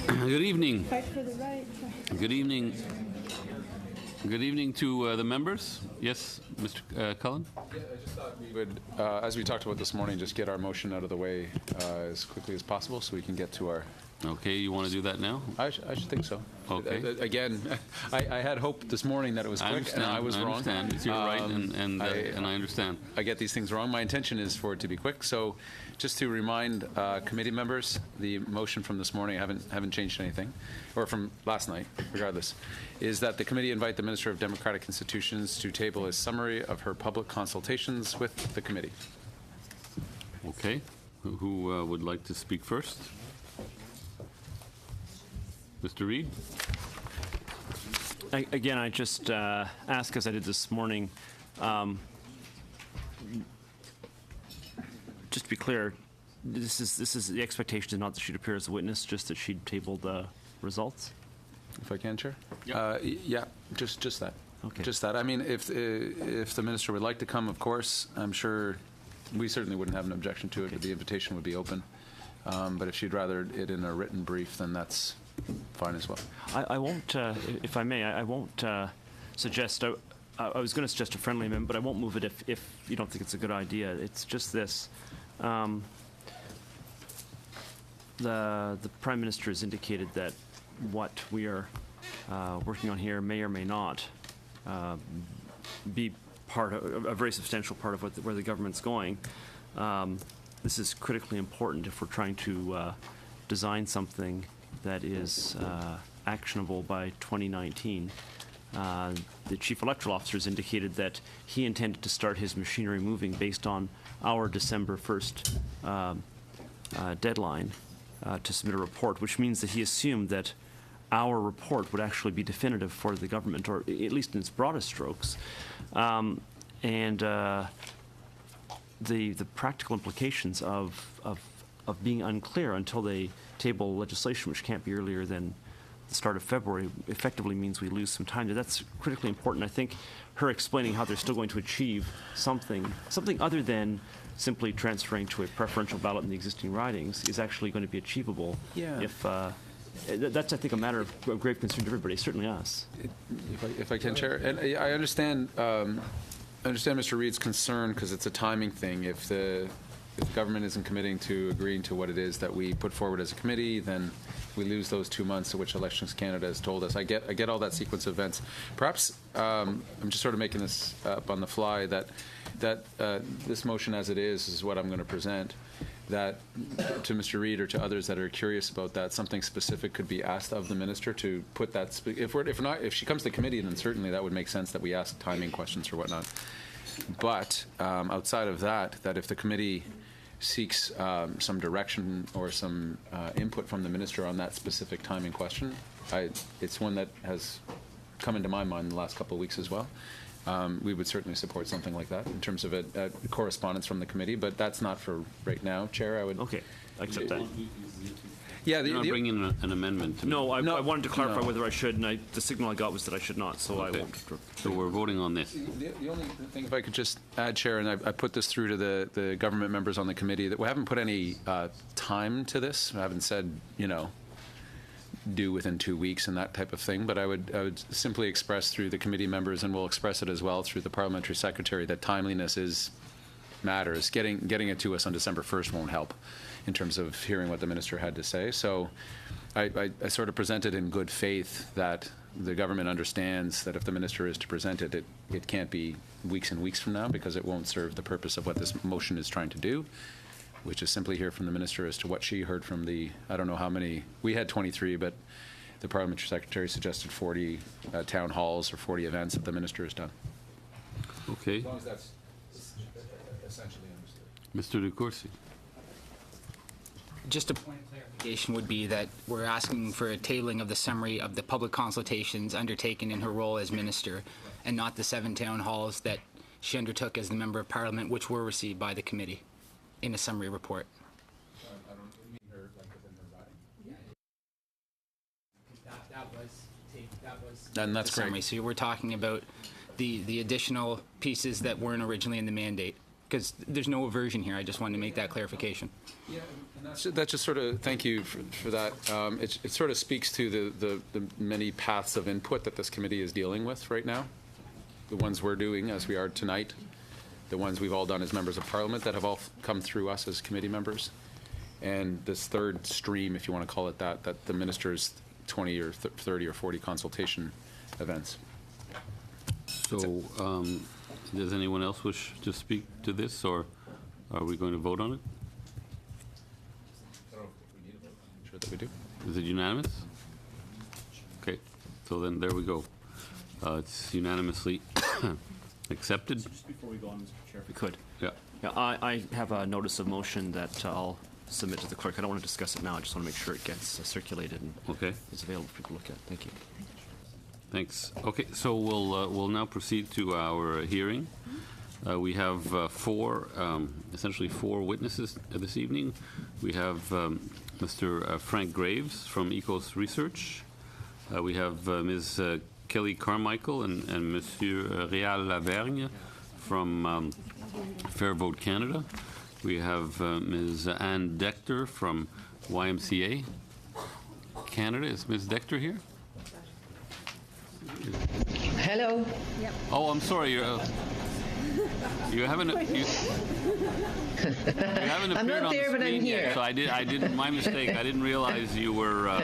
Good evening. Fight for the right. Good evening. Good evening to the members. Yes, Mr. Cullen? Yeah, I just thought we would, as we talked about this morning, just get our motion out of the way as quickly as possible so we can get to our... Okay, you want to do that now? I should think so. Okay. Again, I had hope this morning that it was quick, and I was wrong. I understand. It's your right, and I understand. I get these things wrong. My intention is for it to be quick. So just to remind committee members, the motion from this morning, I haven't changed anything, or from last night, regardless, is that the committee invite the Minister of Democratic Institutions to table a summary of her public consultations with the committee. Okay. Who would like to speak first? Mr. Reid? Again, I just ask, as I did this morning, just to be clear, this is the expectation is not that she'd appear as a witness, just that she'd table the results. If I can, Chair? Yeah. Yeah, just that. Okay. Just that. I mean, if the Minister would like to come, of course, I'm sure we certainly wouldn't have an objection to it, but the invitation would be open. But if she'd rather it in a written brief, then that's fine as well. I won't, if I may, I won't suggest, I was going to suggest a friendly amendment, but I won't move it if you don't think it's a good idea. It's just this. The Prime Minister has indicated that what we are working on here may or may not be part of a very substantial part of where the government's going. This is critically important if we're trying to design something that is actionable by 2019. The Chief Electoral Officer has indicated that he intended to start his machinery moving based on our December 1st deadline to submit a report, which means that he assumed that our report would actually be definitive for the government, or at least in its broadest strokes. The practical implications of being unclear until they table legislation, which can't be earlier than the start of February, effectively means we lose some time. That's critically important. I think her explaining how they're still going to achieve something other than simply transferring to a preferential ballot in the existing ridings is actually going to be achievable. Yeah. If that's, I think, a matter of grave concern to everybody, certainly us. If I can, Chair, and I understand. I understand Mr. Reid's concern because it's a timing thing. If the government isn't committing to agreeing to what it is that we put forward as a committee, then we lose those 2 months to which Elections Canada has told us. I get all that sequence of events. Perhaps I'm just sort of making this up on the fly that this motion as it is what I'm going to present. That to Mr. Reid or to others that are curious about that, something specific could be asked of the minister to put that. If she comes to committee, then certainly that would make sense that we ask timing questions or whatnot. But outside of that, if the committee seeks some direction or some input from the minister on that specific timing question, it's one that has come into my mind in the last couple of weeks as well. We would certainly support something like that in terms of a correspondence from the committee, but that's not for right now, Chair. I would. Okay, I accept that. Yeah, You're not bringing an amendment. No, I wanted to clarify whether I should, and the signal I got was that I should not, so okay. I won't. So we're voting on this. The only thing, if I could just add, Chair, and I put this through to the government members on the committee, that we haven't put any time to this. I haven't said, due within 2 weeks and that type of thing, but I would simply express through the committee members, and we'll express it as well through the parliamentary secretary, that timeliness matters. Getting it to us on December 1st won't help in terms of hearing what the minister had to say. So I sort of presented in good faith that the government understands that if the minister is to present it, it can't be weeks and weeks from now, because it won't serve the purpose of what this motion is trying to do, which is simply hear from the minister as to what she heard from I don't know how many, we had 23, but the parliamentary secretary suggested 40 town halls or 40 events that the minister has done. Okay. As long as that's essentially understood. Mr. De Courcy. Just a point of clarification would be that we're asking for a tabling of the summary of the public consultations undertaken in her role as minister, and not the 7 town halls that she undertook as the member of parliament, which were received by the committee in a summary report. I don't mean her like within her riding. That was and that's the summary. great. So we're talking about the additional pieces that weren't originally in the mandate. because there's no aversion here. I just wanted to make that clarification. Yeah, and that just sort of, thank you for that. It sort of speaks to the many paths of input that this committee is dealing with right now. The ones we're doing as we are tonight, the ones we've all done as members of Parliament that have all come through us as committee members, and this third stream, if you want to call it that the minister's 20 or 30 or 40 consultation events. So, does anyone else wish to speak to this, or are we going to vote on it? I'm sure that we do. Is it unanimous? Okay, so then there we go. It's unanimously accepted. Just before we go on, Mr. Chair, if we could. Yeah. Yeah, I have a notice of motion that I'll submit to the clerk. I don't want to discuss it now. I just want to make sure it gets circulated and Okay. is available for people to look at. Thank you. Thanks. Okay, so we'll now proceed to our hearing. We have essentially four witnesses this evening. We have Mr. Frank Graves from Ecos Research. We have Ms. Kelly Carmichael and Monsieur Réal Lavergne from Fair Vote Canada. We have Ms. Anne Decter from YMCA Canada. Is Ms. Decter here? Hello. Oh, I'm sorry. You haven't. You haven't I'm appeared not on there, the but I'm screen yet, here. so I didn't. My mistake. I didn't realize you were.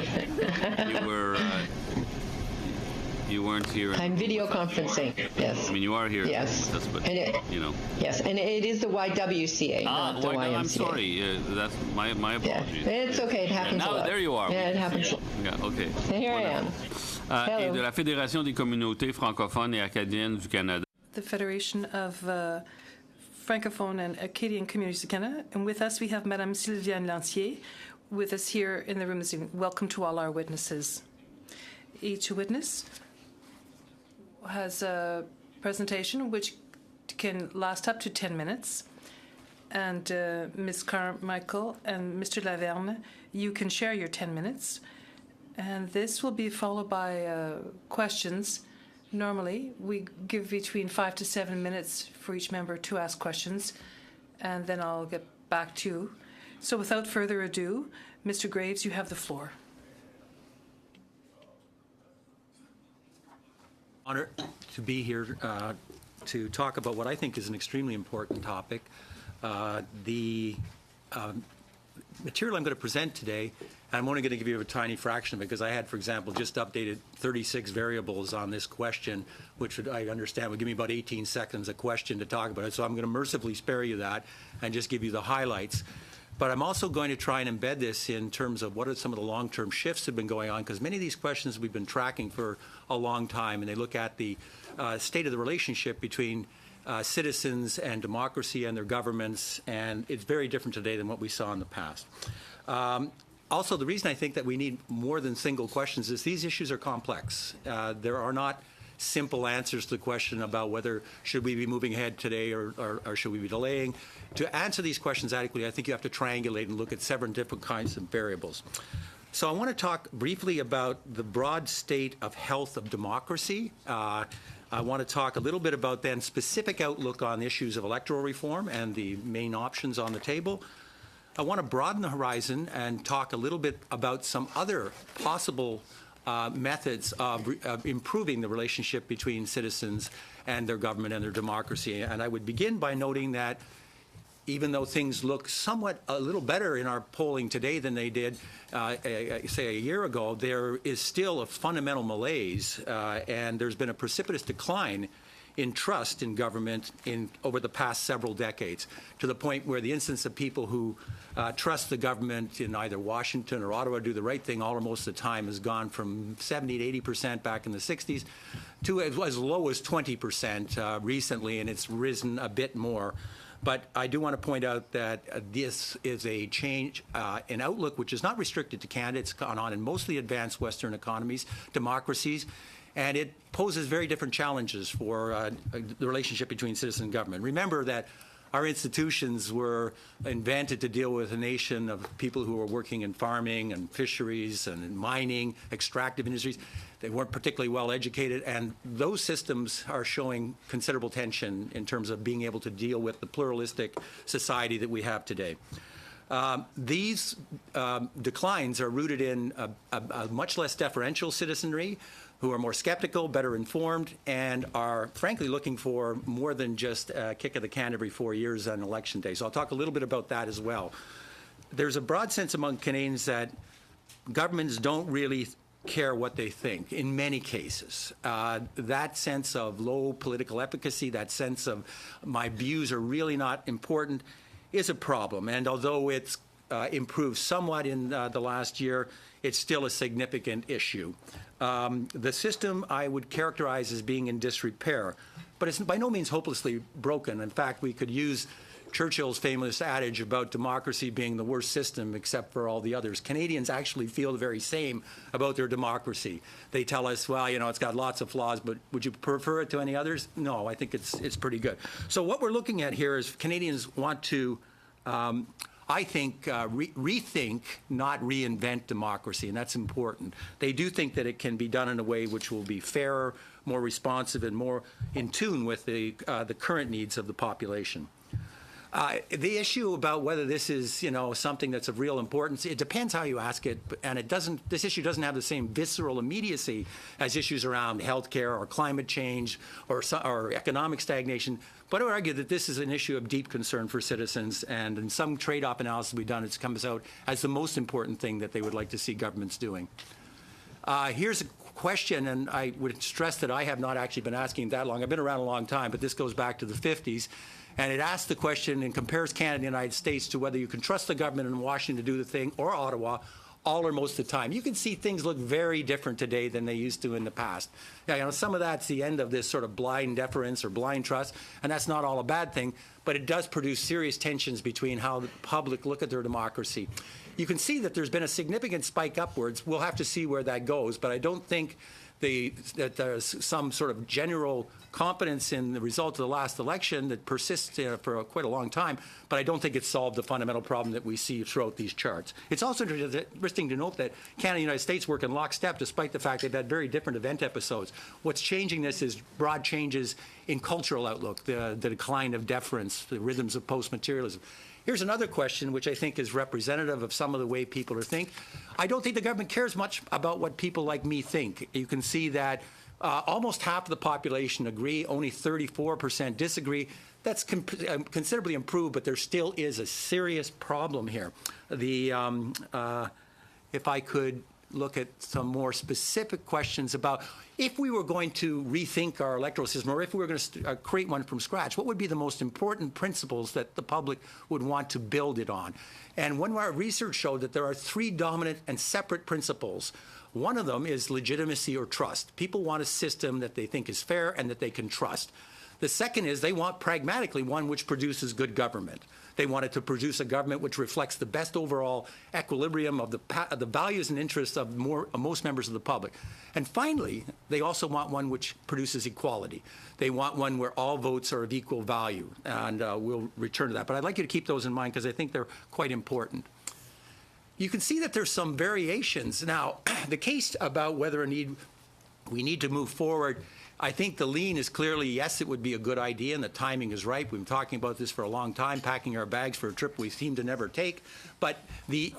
You weren't here. I'm video conferencing. Yes. I mean, you are here. Yes. But And it- you know. Yes, and it is the YWCA, not the YMCA. I'm sorry. That's my Yeah, apologies. it's okay. It happens now a lot. there you are. Yeah, it happens. Yeah. Okay. Here I am. Et de la Fédération des communautés francophones et acadiennes du Canada. The Federation of Francophone and Acadian Communities of Canada. And with us, we have Madame Sylviane Lancier with us here in the room this evening. Welcome to all our witnesses. Each witness has a presentation which can last up to 10 minutes. And Ms. Carmichael and Mr. Lavergne, you can share your 10 minutes. And this will be followed by questions. Normally, we give between 5 to 7 minutes for each member to ask questions, and then I'll get back to you. So without further ado, Mr. Graves, you have the floor. Honor to be here to talk about what I think is an extremely important topic. The material I'm going to present today, and I'm only going to give you a tiny fraction of it because I had, for example, just updated 36 variables on this question, which I understand would give me about 18 seconds a question to talk about it. So I'm going to mercifully spare you that and just give you the highlights. But I'm also going to try and embed this in terms of what are some of the long-term shifts that have been going on, because many of these questions we've been tracking for a long time, and they look at the state of the relationship between citizens and democracy and their governments, and it's very different today than what we saw in the past. Also, the reason I think that we need more than single questions is these issues are complex. There are not simple answers to the question about whether should we be moving ahead today or should we be delaying. To answer these questions adequately, I think you have to triangulate and look at several different kinds of variables. So I want to talk briefly about the broad state of health of democracy. I want to talk a little bit about then specific outlook on issues of electoral reform and the main options on the table. I want to broaden the horizon and talk a little bit about some other possible methods of improving the relationship between citizens and their government and their democracy. And I would begin by noting that even though things look somewhat a little better in our polling today than they did, say, a year ago, there is still a fundamental malaise, and there's been a precipitous decline in trust in government over the past several decades, to the point where the instance of people who trust the government in either Washington or Ottawa do the right thing all or most of the time has gone from 70 to 80% back in the 60s to as low as 20% recently, and it's risen a bit more. But I do want to point out that this is a change in outlook which is not restricted to Canada. It's gone on in most of the advanced Western economies, democracies, and it poses very different challenges for the relationship between citizen and government. Remember that our institutions were invented to deal with a nation of people who were working in farming and fisheries and in mining, extractive industries. They weren't particularly well educated, and those systems are showing considerable tension in terms of being able to deal with the pluralistic society that we have today. These declines are rooted in a much less deferential citizenry who are more skeptical, better informed, and are frankly looking for more than just a kick of the can every 4 years on election day. So I'll talk a little bit about that as well. There's a broad sense among Canadians that governments don't really care what they think in many cases. That sense of low political efficacy, that sense of my views are really not important, is a problem. And although it's improved somewhat in the last year, it's still a significant issue. The system I would characterize as being in disrepair, but it's by no means hopelessly broken. In fact, we could use Churchill's famous adage about democracy being the worst system except for all the others. Canadians actually feel the very same about their democracy. They tell us, well, you know, it's got lots of flaws, but would you prefer it to any others? No, I think it's pretty good. So what we're looking at here is Canadians want to, I think, rethink, not reinvent democracy, and that's important. They do think that it can be done in a way which will be fairer, more responsive, and more in tune with the current needs of the population. The issue about whether this is, you know, something that's of real importance, it depends how you ask it, and it doesn't. This issue doesn't have the same visceral immediacy as issues around healthcare or climate change or economic stagnation. But I would argue that this is an issue of deep concern for citizens, and in some trade-off analysis we've done, it comes out as the most important thing that they would like to see governments doing. Here's a question, and I would stress that I have not actually been asking that long. I've been around a long time, but this goes back to the 50s. And it asks the question and compares Canada and the United States to whether you can trust the government in Washington to do the thing, or Ottawa, all or most of the time. You can see things look very different today than they used to in the past. Now, you know, some of that's the end of this sort of blind deference or blind trust, and that's not all a bad thing, but it does produce serious tensions between how the public look at their democracy. You can see that there's been a significant spike upwards. We'll have to see where that goes, but I don't think that there's some sort of general confidence in the result of the last election that persists for quite a long time, but I don't think it's solved the fundamental problem that we see throughout these charts. It's also interesting to note that Canada and the United States work in lockstep despite the fact they've had very different event episodes. What's changing this is broad changes in cultural outlook, the decline of deference, the rhythms of post-materialism. Here's another question which I think is representative of some of the way people are think. I don't think the government cares much about what people like me think. You can see that almost half of the population agree, only 34% disagree. That's considerably improved, but there still is a serious problem here. If I could look at some more specific questions about if we were going to rethink our electoral system, or if we were going to create one from scratch, what would be the most important principles that the public would want to build it on? And one of our research showed that there are three dominant and separate principles. One of them is legitimacy or trust. People want a system that they think is fair and that they can trust. The second is they want pragmatically one which produces good government. They want it to produce a government which reflects the best overall equilibrium of the values and interests of most members of the public. And finally, they also want one which produces equality. They want one where all votes are of equal value, and we'll return to that. But I'd like you to keep those in mind because I think they're quite important. You can see that there's some variations. Now, the case about whether we need to move forward, I think the lean is clearly, yes, it would be a good idea, and the timing is right. We've been talking about this for a long time, packing our bags for a trip we seem to never take. But the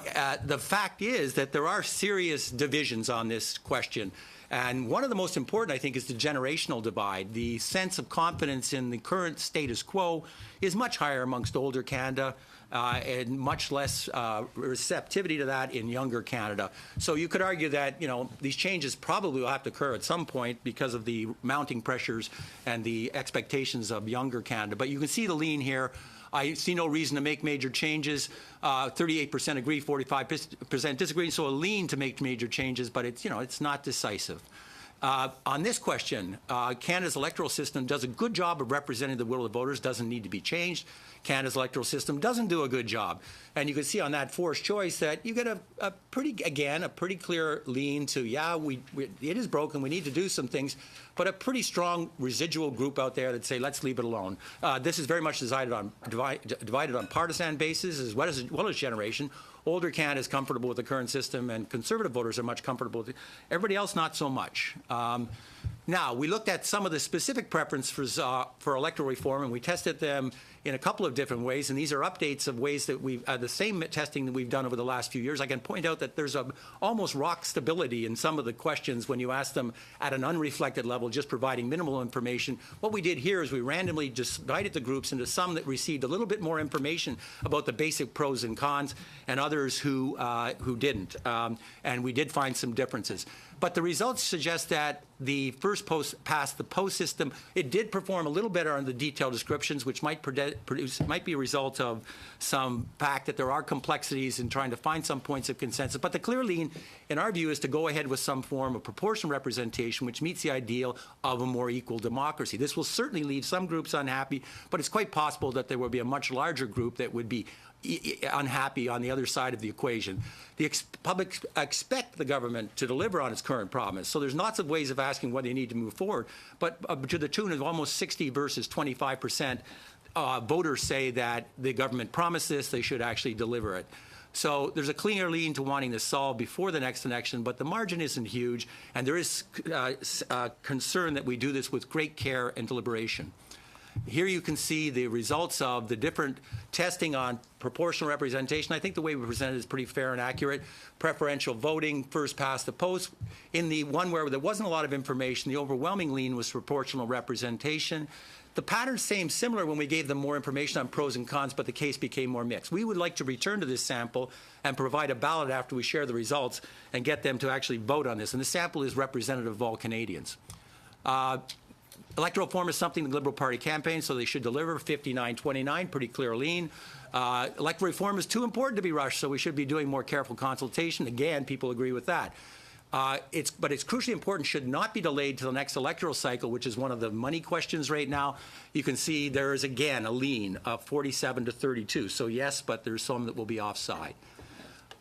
fact is that there are serious divisions on this question. And one of the most important, I think, is the generational divide. The sense of confidence in the current status quo is much higher amongst older Canada, and much less receptivity to that in younger Canada. So you could argue that, you know, these changes probably will have to occur at some point because of the mounting pressures and the expectations of younger Canada. But you can see the lean here. I see no reason to make major changes. 38% agree, 45% disagree. So a lean to make major changes, but it's, you know, it's not decisive. On this question, Canada's electoral system does a good job of representing the will of the voters, doesn't need to be changed. Canada's electoral system doesn't do a good job. And you can see on that forced choice that you get a pretty clear lean to, it is broken, we need to do some things, but a pretty strong residual group out there that say, let's leave it alone. This is very much divided on partisan basis as well as generation. Older Canada is comfortable with the current system, and conservative voters are much comfortable with it. Everybody else, not so much. Now, we looked at some of the specific preferences for electoral reform, and we tested them in a couple of different ways, and these are updates of ways that we've the same testing that we've done over the last few years. I can point out that there's almost rock stability in some of the questions when you ask them at an unreflected level, just providing minimal information. What we did here is we randomly divided the groups into some that received a little bit more information about the basic pros and cons, and others who didn't. And we did find some differences. But the results suggest that the first past the post system, it did perform a little better on the detailed descriptions, which might be a result of some fact that there are complexities in trying to find some points of consensus. But the clear lean, in our view, is to go ahead with some form of proportional representation, which meets the ideal of a more equal democracy. This will certainly leave some groups unhappy, but it's quite possible that there will be a much larger group that would be unhappy on the other side of the equation. The public expect the government to deliver on its current promise. So there's lots of ways of asking whether you need to move forward. But to the tune of almost 60 versus 25%, voters say that the government promised this, they should actually deliver it. So there's a clear lean to wanting to solve before the next election, but the margin isn't huge, and there is concern that we do this with great care and deliberation. Here you can see the results of the different testing on proportional representation. I think the way we presented it is pretty fair and accurate. Preferential voting, first past the post. In the one where there wasn't a lot of information, the overwhelming lean was proportional representation. The pattern seemed similar when we gave them more information on pros and cons, but the case became more mixed. We would like to return to this sample and provide a ballot after we share the results and get them to actually vote on this. And the sample is representative of all Canadians. Electoral reform is something the Liberal Party campaigns, so they should deliver 59-29, pretty clear lean. Electoral reform is too important to be rushed, so we should be doing more careful consultation. Again, people agree with that. But it's crucially important, should not be delayed to the next electoral cycle, which is one of the money questions right now. You can see there is, again, a lean of 47-32. So yes, but there's some that will be offside.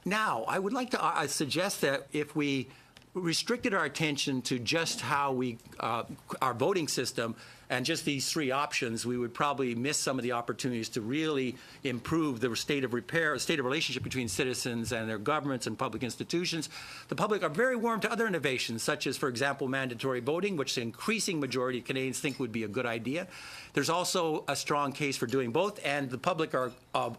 Now, I would like to suggest that if we restricted our attention to just how we, our voting system and just these three options, we would probably miss some of the opportunities to really improve the state of relationship between citizens and their governments and public institutions. The public are very warm to other innovations, such as, for example, mandatory voting, which the increasing majority of Canadians think would be a good idea. There's also a strong case for doing both, and the public are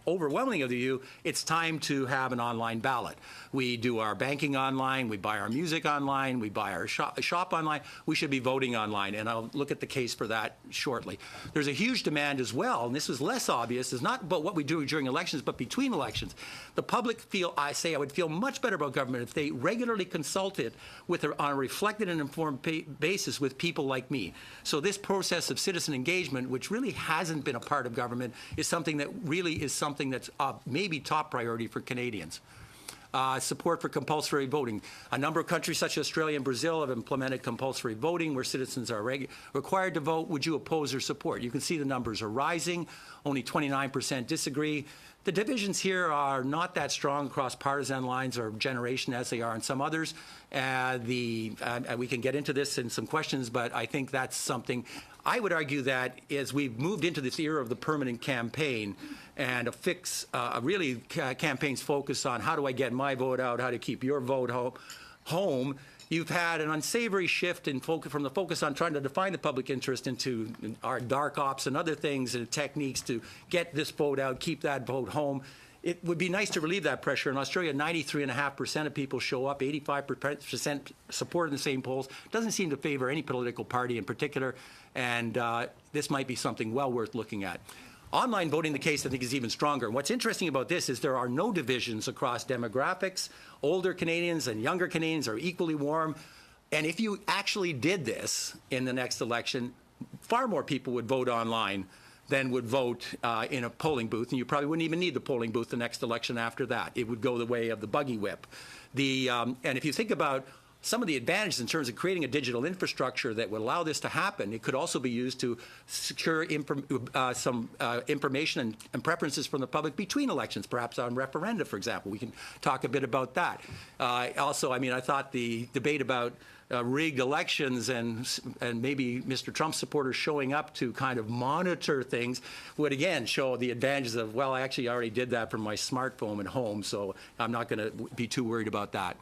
overwhelmingly of the view it's time to have an online ballot. We do our banking online, we buy our music online, we buy our shop online. We should be voting online, and I'll look at the case for that shortly. There's a huge demand as well, and this was less obvious. It's not about what we do during elections, but between elections. The public I would feel much better about government if they regularly consulted on a reflected and informed basis with people like me. So this process of citizen engagement, which really hasn't been a part of government, is something that really is something that's maybe top priority for Canadians. Support for compulsory voting. A number of countries such as Australia and Brazil have implemented compulsory voting where citizens are required to vote. Would you oppose or support? You can see the numbers are rising. Only 29% disagree. The divisions here are not that strong across partisan lines or generation as they are in some others. We can get into this in some questions, but I think that's something. I would argue that as we've moved into this era of the permanent campaign and really campaigns focus on how do I get my vote out, how to keep your vote home, you've had an unsavory shift in from the focus on trying to define the public interest into our dark ops and other things and techniques to get this vote out, keep that vote home. It would be nice to relieve that pressure. In Australia, 93.5% of people show up, 85% support in the same polls. Doesn't seem to favor any political party in particular, and this might be something well worth looking at. Online voting, the case I think is even stronger. And what's interesting about this is there are no divisions across demographics. Older Canadians and younger Canadians are equally warm. And if you actually did this in the next election, far more people would vote online than would vote in a polling booth, and you probably wouldn't even need the polling booth the next election after that. It would go the way of the buggy whip. And if you think about some of the advantages in terms of creating a digital infrastructure that would allow this to happen. It could also be used to secure some information and preferences from the public between elections, perhaps on referenda, for example. We can talk a bit about that. Also, I mean, I thought the debate about rigged elections and maybe Mr. Trump supporters showing up to kind of monitor things would again show the advantages of, well, I actually already did that from my smartphone at home, so I'm not going to be too worried about that.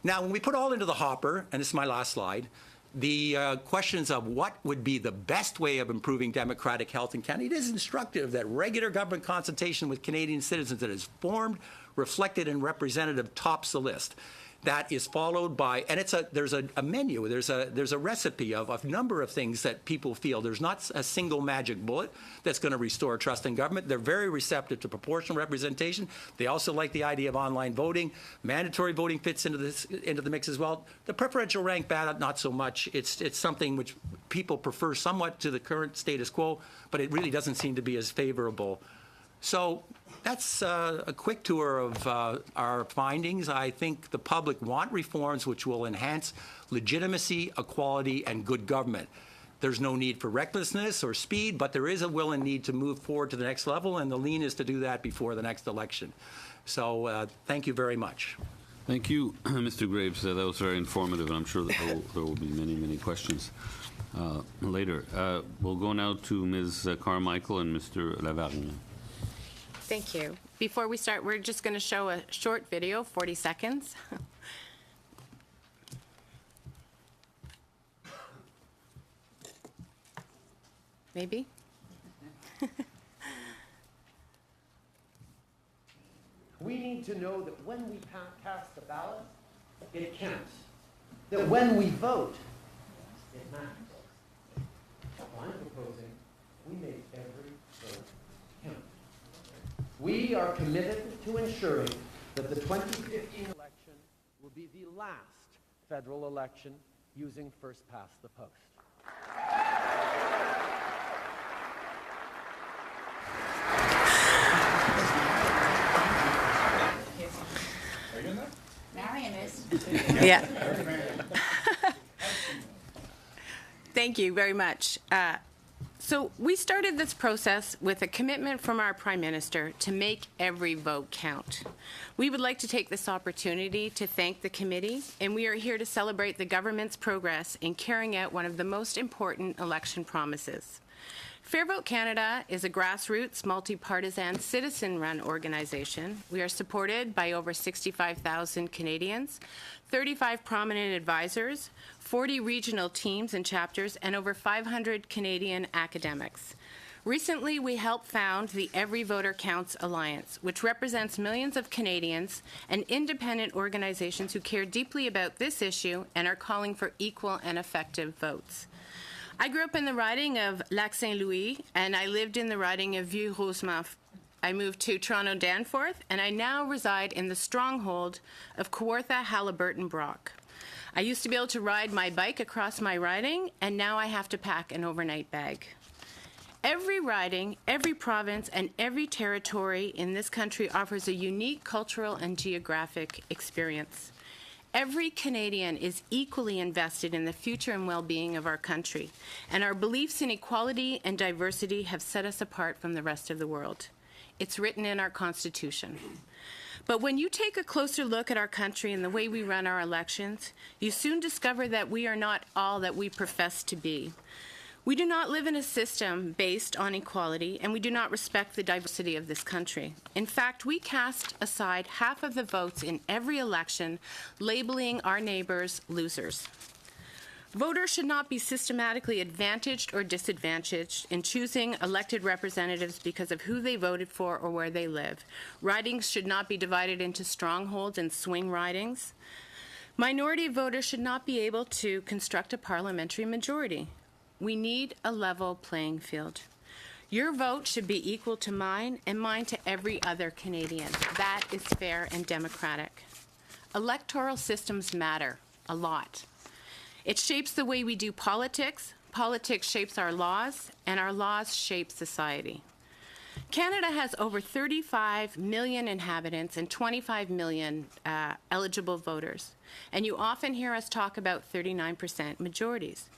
Now, when we put all into the hopper, and this is my last slide, the questions of what would be the best way of improving democratic health in Canada, it is instructive that regular government consultation with Canadian citizens that is formed, reflected, and representative tops the list. That is followed by, and there's a menu, there's a recipe of a number of things that people feel. There's not a single magic bullet that's going to restore trust in government. They're very receptive to proportional representation. They also like the idea of online voting. Mandatory voting fits into the mix as well. The preferential rank ballot, not so much. It's something which people prefer somewhat to the current status quo, but it really doesn't seem to be as favorable. So that's a quick tour of our findings. I think the public want reforms which will enhance legitimacy, equality, and good government. There's no need for recklessness or speed, but there is a will and need to move forward to the next level, and the lean is to do that before the next election. So thank you very much. Thank you, Mr. Graves. That was very informative, and I'm sure that there will be many, many questions later. We'll go now to Ms. Carmichael and Mr. Lavargne. Thank you. Before we start, we're just going to show a short video, 40 seconds. Maybe? We need to know that when we cast the ballot, it counts. That when we vote, it matters. I'm proposing we make every vote count. We are committed to ensuring that the 2015 election will be the last federal election using first past the post. Marion is. Yeah. Thank you very much. So we started this process with a commitment from our Prime Minister to make every vote count. We would like to take this opportunity to thank the committee, and we are here to celebrate the government's progress in carrying out one of the most important election promises. Fair Vote Canada is a grassroots, multi-partisan, citizen-run organization. We are supported by over 65,000 Canadians, 35 prominent advisors, 40 regional teams and chapters, and over 500 Canadian academics. Recently, we helped found the Every Voter Counts Alliance, which represents millions of Canadians and independent organizations who care deeply about this issue and are calling for equal and effective votes. I grew up in the riding of Lac-Saint-Louis, and I lived in the riding of Vieux-Rosemont. I moved to Toronto-Danforth, and I now reside in the stronghold of Kawartha-Haliburton-Brock. I used to be able to ride my bike across my riding, and now I have to pack an overnight bag. Every riding, every province, and every territory in this country offers a unique cultural and geographic experience. Every Canadian is equally invested in the future and well-being of our country, and our beliefs in equality and diversity have set us apart from the rest of the world. It's written in our Constitution. But when you take a closer look at our country and the way we run our elections, you soon discover that we are not all that we profess to be. We do not live in a system based on equality, and we do not respect the diversity of this country. In fact, we cast aside half of the votes in every election, labeling our neighbors losers. Voters should not be systematically advantaged or disadvantaged in choosing elected representatives because of who they voted for or where they live. Ridings should not be divided into strongholds and swing ridings. Minority voters should not be able to construct a parliamentary majority. We need a level playing field. Your vote should be equal to mine and mine to every other Canadian. That is fair and democratic. Electoral systems matter a lot. It shapes the way we do politics, politics shapes our laws, and our laws shape society. Canada has over 35 million inhabitants and 25 million eligible voters. And you often hear us talk about 39% majorities.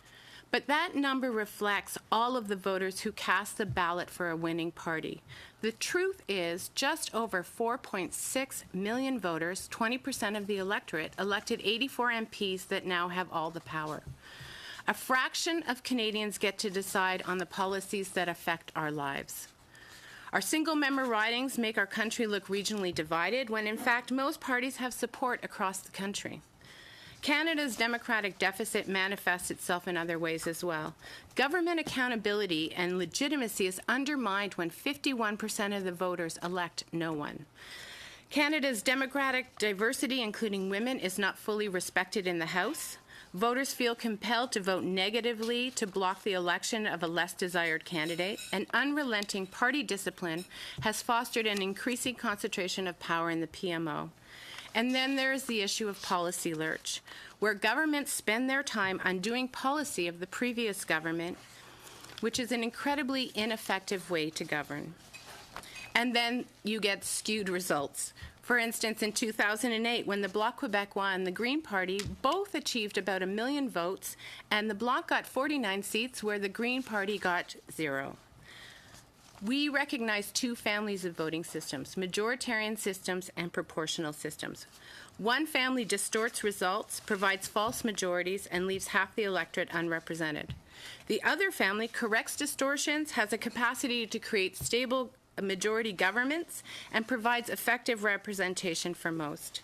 But that number reflects all of the voters who cast the ballot for a winning party. The truth is, just over 4.6 million voters, 20% of the electorate, elected 84 MPs that now have all the power. A fraction of Canadians get to decide on the policies that affect our lives. Our single-member ridings make our country look regionally divided, when in fact most parties have support across the country. Canada's democratic deficit manifests itself in other ways as well. Government accountability and legitimacy is undermined when 51% of the voters elect no one. Canada's democratic diversity, including women, is not fully respected in the House. Voters feel compelled to vote negatively to block the election of a less desired candidate, and unrelenting party discipline has fostered an increasing concentration of power in the PMO. And then there is the issue of policy lurch, where governments spend their time undoing policy of the previous government, which is an incredibly ineffective way to govern. And then you get skewed results. For instance, in 2008, when the Bloc Québécois and the Green Party both achieved about 1 million votes, and the Bloc got 49 seats where the Green Party got 0. We recognize two families of voting systems, majoritarian systems and proportional systems. One family distorts results, provides false majorities, and leaves half the electorate unrepresented. The other family corrects distortions, has a capacity to create stable majority governments, and provides effective representation for most.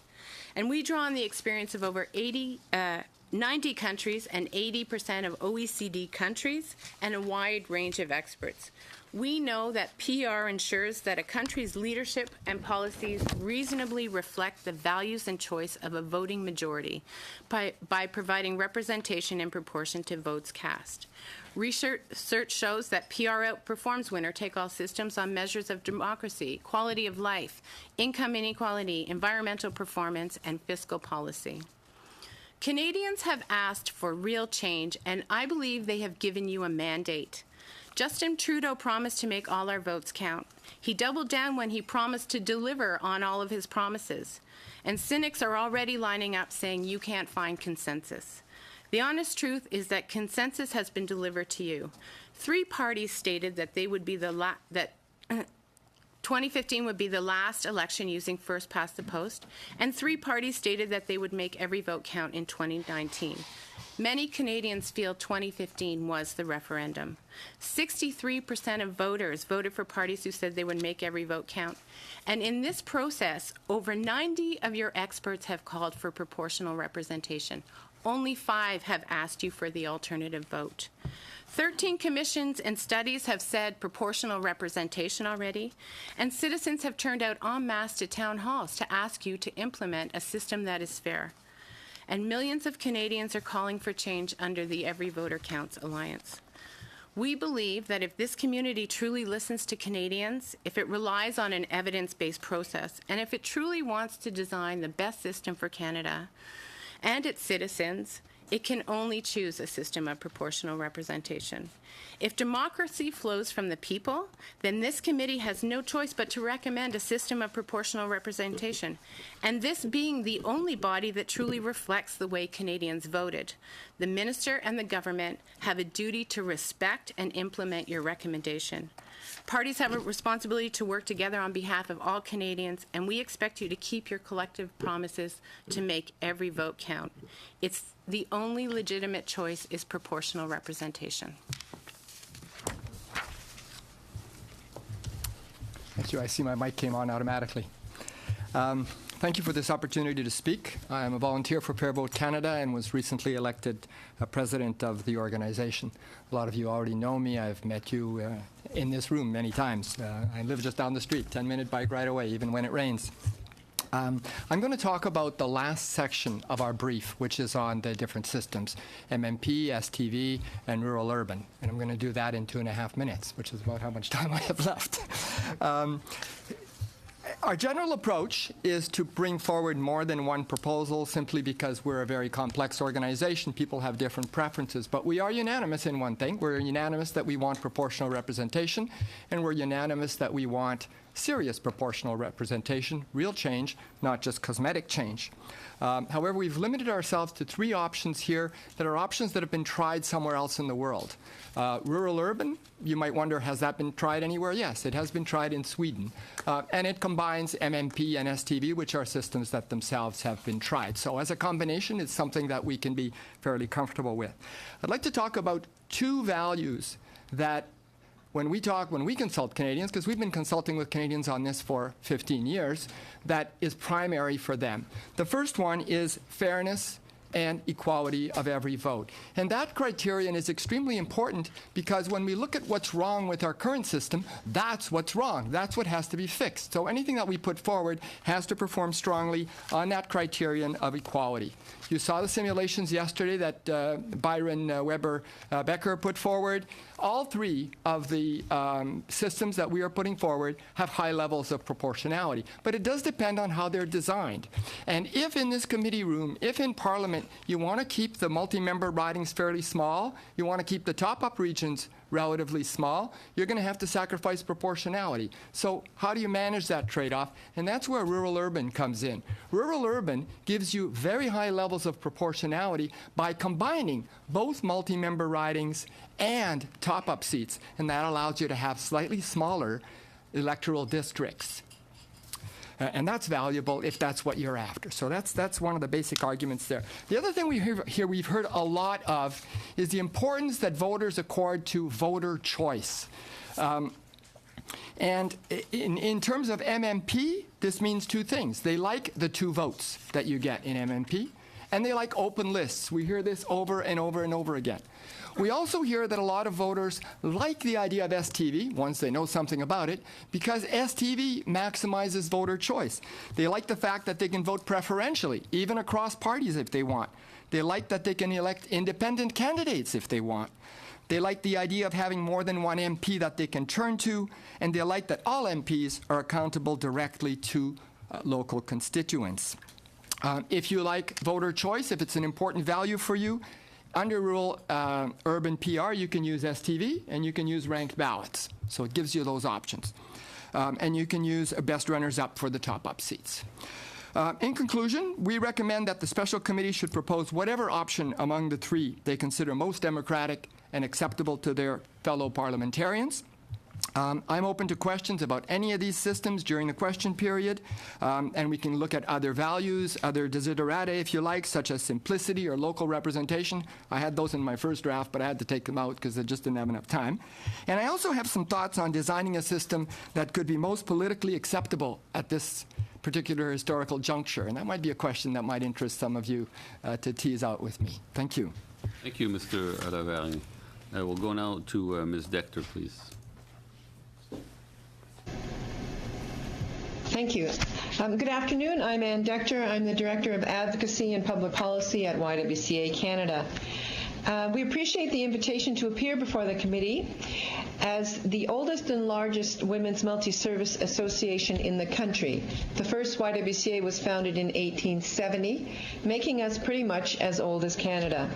And we draw on the experience of over 90 countries and 80% of OECD countries and a wide range of experts. We know that PR ensures that a country's leadership and policies reasonably reflect the values and choice of a voting majority by providing representation in proportion to votes cast. Research shows that PR outperforms winner-take-all systems on measures of democracy, quality of life, income inequality, environmental performance, and fiscal policy. Canadians have asked for real change, and I believe they have given you a mandate. Justin Trudeau promised to make all our votes count. He doubled down when he promised to deliver on all of his promises. And cynics are already lining up saying you can't find consensus. The honest truth is that consensus has been delivered to you. 3 parties stated that they would be that 2015 would be the last election using first past the post, and 3 parties stated that they would make every vote count in 2019. Many Canadians feel 2015 was the referendum. 63% of voters voted for parties who said they would make every vote count. And in this process, over 90 of your experts have called for proportional representation. Only 5 have asked you for the alternative vote. 13 commissions and studies have said proportional representation already, and citizens have turned out en masse to town halls to ask you to implement a system that is fair. And millions of Canadians are calling for change under the Every Voter Counts Alliance. We believe that if this community truly listens to Canadians, if it relies on an evidence-based process, and if it truly wants to design the best system for Canada and its citizens, it can only choose a system of proportional representation. If democracy flows from the people, then this committee has no choice but to recommend a system of proportional representation, and this being the only body that truly reflects the way Canadians voted. The minister and the government have a duty to respect and implement your recommendation. Parties have a responsibility to work together on behalf of all Canadians, and we expect you to keep your collective promises to make every vote count. It's the only legitimate choice is proportional representation. Thank you. I see my mic came on automatically. Thank you for this opportunity to speak. I am a volunteer for Fair Vote Canada and was recently elected president of the organization. A lot of you already know me. I've met you in this room many times. I live just down the street, 10-minute bike ride away, even when it rains. I'm going to talk about the last section of our brief, which is on the different systems, MMP, STV, and rural-urban. And I'm going to do that in 2.5 minutes, which is about how much time I have left. Our general approach is to bring forward more than one proposal simply because we're a very complex organization. People have different preferences. But we are unanimous in one thing. We're unanimous that we want proportional representation, and we're unanimous that we want serious proportional representation, real change, not just cosmetic change. However, we've limited ourselves to 3 options here that are options that have been tried somewhere else in the world. Rural-urban, you might wonder, has that been tried anywhere? Yes, it has been tried in Sweden. And it combines MMP and STV, which are systems that themselves have been tried. So as a combination, it's something that we can be fairly comfortable with. I'd like to talk about 2 values that when we consult Canadians, because we've been consulting with Canadians on this for 15 years, that is primary for them. The first one is fairness and equality of every vote. And that criterion is extremely important because when we look at what's wrong with our current system, that's what's wrong. That's what has to be fixed. So anything that we put forward has to perform strongly on that criterion of equality. You saw the simulations yesterday that Byron Weber Becker put forward. All 3 of the systems that we are putting forward have high levels of proportionality. But it does depend on how they're designed. And if in this committee room, if in Parliament, you want to keep the multi-member ridings fairly small, you want to keep the top-up regions relatively small, you're going to have to sacrifice proportionality. So how do you manage that trade-off? And that's where rural-urban comes in. Rural-urban gives you very high levels of proportionality by combining both multi-member ridings and top-up seats, and that allows you to have slightly smaller electoral districts. And that's valuable if that's what you're after. So that's one of the basic arguments there. The other thing we've heard a lot of is the importance that voters accord to voter choice. And in terms of MMP, this means 2 things. They like the 2 votes that you get in MMP, and they like open lists. We hear this over and over and over again. We also hear that a lot of voters like the idea of STV, once they know something about it, because STV maximizes voter choice. They like the fact that they can vote preferentially, even across parties if they want. They like that they can elect independent candidates if they want. They like the idea of having more than one MP that they can turn to, and they like that all MPs are accountable directly to local constituents. If you like voter choice, if it's an important value for you, under rural urban PR, you can use STV and you can use ranked ballots. So it gives you those options. And you can use a best runners-up for the top-up seats. In conclusion, we recommend that the special committee should propose whatever option among the 3 they consider most democratic and acceptable to their fellow parliamentarians. I'm open to questions about any of these systems during the question period, and we can look at other values, other desiderata, if you like, such as simplicity or local representation. I had those in my first draft, but I had to take them out because I just didn't have enough time. And I also have some thoughts on designing a system that could be most politically acceptable at this particular historical juncture, and that might be a question that might interest some of you to tease out with me. Thank you. Thank you, Mr. Lavergne. We'll go now to Ms. Decter, please. Thank you. Good afternoon. I'm Ann Decter. I'm the Director of Advocacy and Public Policy at YWCA Canada. We appreciate the invitation to appear before the committee as the oldest and largest women's multi-service association in the country. The first YWCA was founded in 1870, making us pretty much as old as Canada.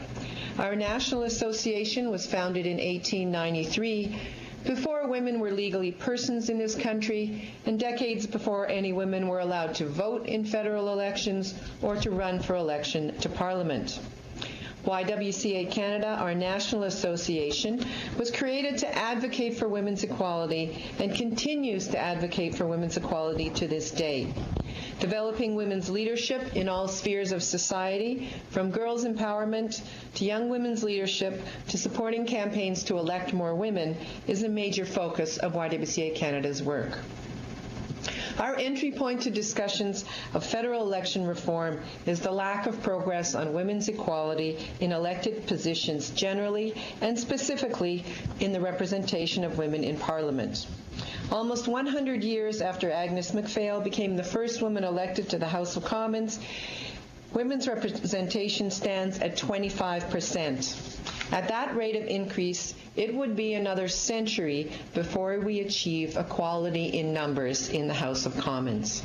Our national association was founded in 1893, before women were legally persons in this country, and decades before any women were allowed to vote in federal elections or to run for election to Parliament. YWCA Canada, our national association, was created to advocate for women's equality and continues to advocate for women's equality to this day. Developing women's leadership in all spheres of society, from girls' empowerment to young women's leadership to supporting campaigns to elect more women, is a major focus of YWCA Canada's work. Our entry point to discussions of federal election reform is the lack of progress on women's equality in elected positions generally and specifically in the representation of women in Parliament. Almost 100 years after Agnes MacPhail became the first woman elected to the House of Commons, women's representation stands at 25%. At that rate of increase, it would be another century before we achieve equality in numbers in the House of Commons.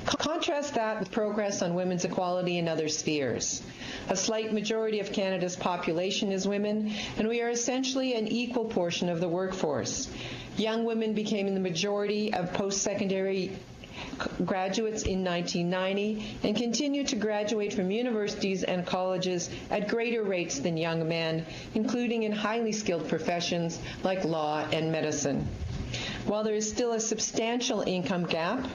Contrast that with progress on women's equality in other spheres. A slight majority of Canada's population is women, and we are essentially an equal portion of the workforce. Young women became the majority of post-secondary graduates in 1990 and continue to graduate from universities and colleges at greater rates than young men, including in highly skilled professions like law and medicine. While there is still a substantial income gap,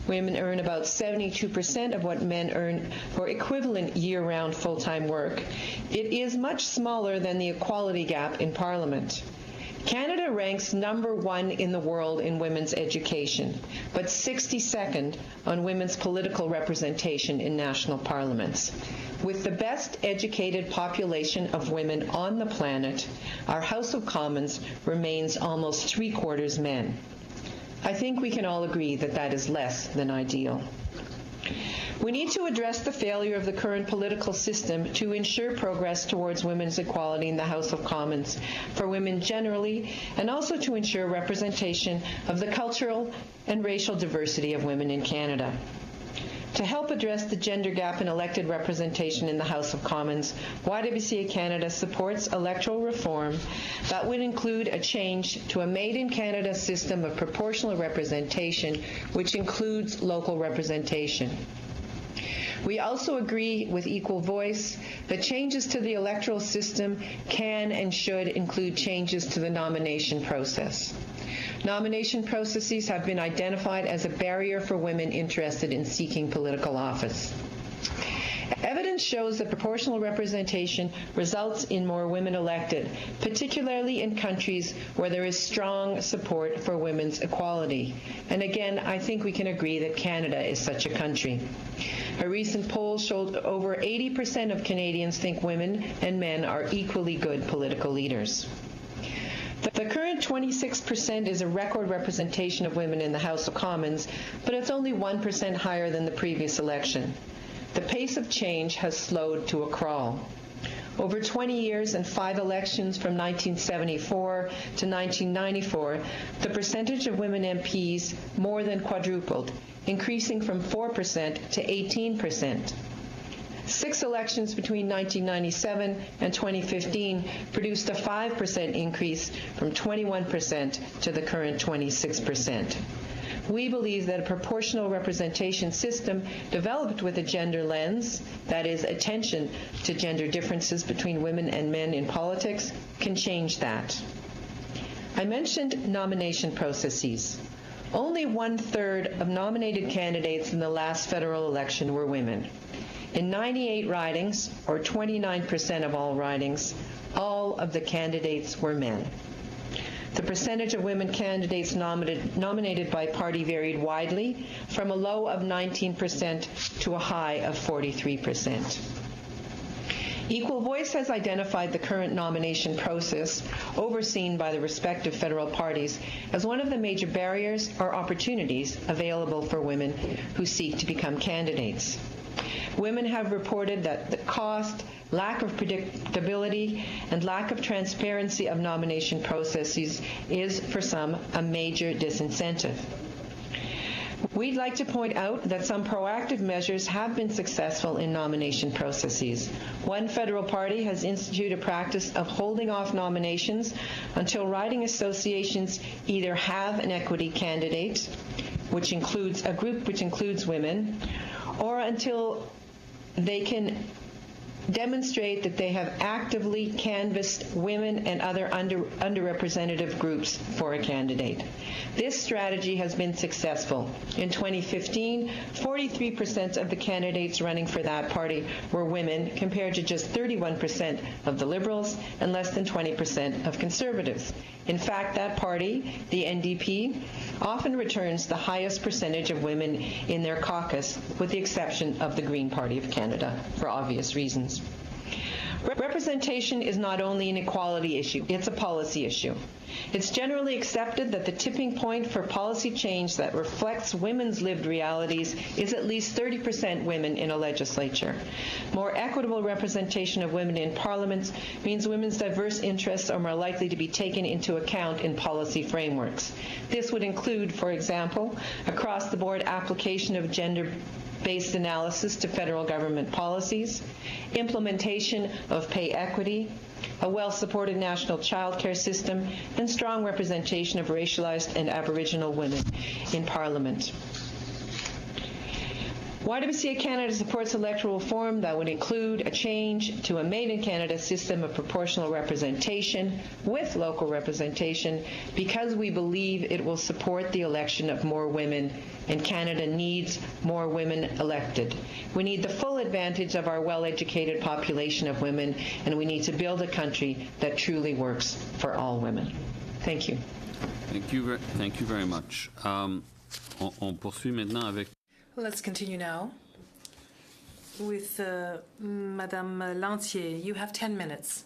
women earn about 72% of what men earn for equivalent year-round full-time work. It is much smaller than the equality gap in Parliament. Canada ranks #1 in the world in women's education, but 62nd on women's political representation in national parliaments. With the best educated population of women on the planet, our House of Commons remains almost 3/4 men. I think we can all agree that that is less than ideal. We need to address the failure of the current political system to ensure progress towards women's equality in the House of Commons for women generally, and also to ensure representation of the cultural and racial diversity of women in Canada. To help address the gender gap in elected representation in the House of Commons, YWCA Canada supports electoral reform that would include a change to a made-in-Canada system of proportional representation, which includes local representation. We also agree with Equal Voice that changes to the electoral system can and should include changes to the nomination process. Nomination processes have been identified as a barrier for women interested in seeking political office. Evidence shows that proportional representation results in more women elected, particularly in countries where there is strong support for women's equality. And again, I think we can agree that Canada is such a country. A recent poll showed over 80% of Canadians think women and men are equally good political leaders. The current 26% is a record representation of women in the House of Commons, but it's only 1% higher than the previous election. The pace of change has slowed to a crawl. Over 20 years and 5 elections from 1974 to 1994, the percentage of women MPs more than quadrupled, increasing from 4% to 18%. 6 elections between 1997 and 2015 produced a 5% increase from 21% to the current 26%. We believe that a proportional representation system developed with a gender lens, that is, attention to gender differences between women and men in politics, can change that. I mentioned nomination processes. Only 1/3 of nominated candidates in the last federal election were women. In 98 ridings, or 29% of all ridings, all of the candidates were men. The percentage of women candidates nominated by party varied widely, from a low of 19% to a high of 43%. Equal Voice has identified the current nomination process, overseen by the respective federal parties, as one of the major barriers or opportunities available for women who seek to become candidates. Women have reported that the cost, lack of predictability, and lack of transparency of nomination processes is, for some, a major disincentive. We'd like to point out that some proactive measures have been successful in nomination processes. One federal party has instituted a practice of holding off nominations until riding associations either have an equity candidate, which includes a group which includes women, or until they can demonstrate that they have actively canvassed women and other underrepresented groups for a candidate. This strategy has been successful. In 2015, 43% of the candidates running for that party were women, compared to just 31% of the Liberals and less than 20% of Conservatives. In fact, that party, the NDP, often returns the highest percentage of women in their caucus, with the exception of the Green Party of Canada, for obvious reasons. Representation is not only an equality issue, it's a policy issue. It's generally accepted that the tipping point for policy change that reflects women's lived realities is at least 30% women in a legislature. More equitable representation of women in parliaments means women's diverse interests are more likely to be taken into account in policy frameworks. This would include, for example, across-the-board application of gender-based analysis to federal government policies, implementation of pay equity, a well-supported national child care system, and strong representation of racialized and Aboriginal women in Parliament. YWCA Canada supports electoral reform that would include a change to a made-in-Canada system of proportional representation with local representation because we believe it will support the election of more women, and Canada needs more women elected. We need the full advantage of our well-educated population of women, and we need to build a country that truly works for all women. Thank you. Thank you very much. On poursuit maintenant avec. Let's continue now with Madame Lantier. You have 10 minutes.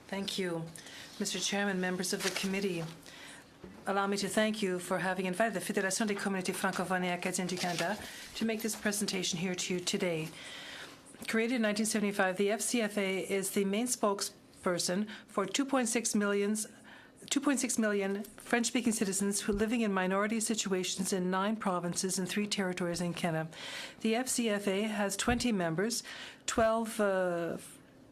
Thank you, Mr. Chairman, members of the committee. Allow me to thank you for having invited the Fédération des communautés francophones et acadiennes du Canada to make this presentation here to you today. Created in 1975, the FCFA is the main spokesperson for 2.6 million French-speaking citizens who are living in minority situations in 9 provinces and 3 territories in Canada. The FCFA has 20 members, 12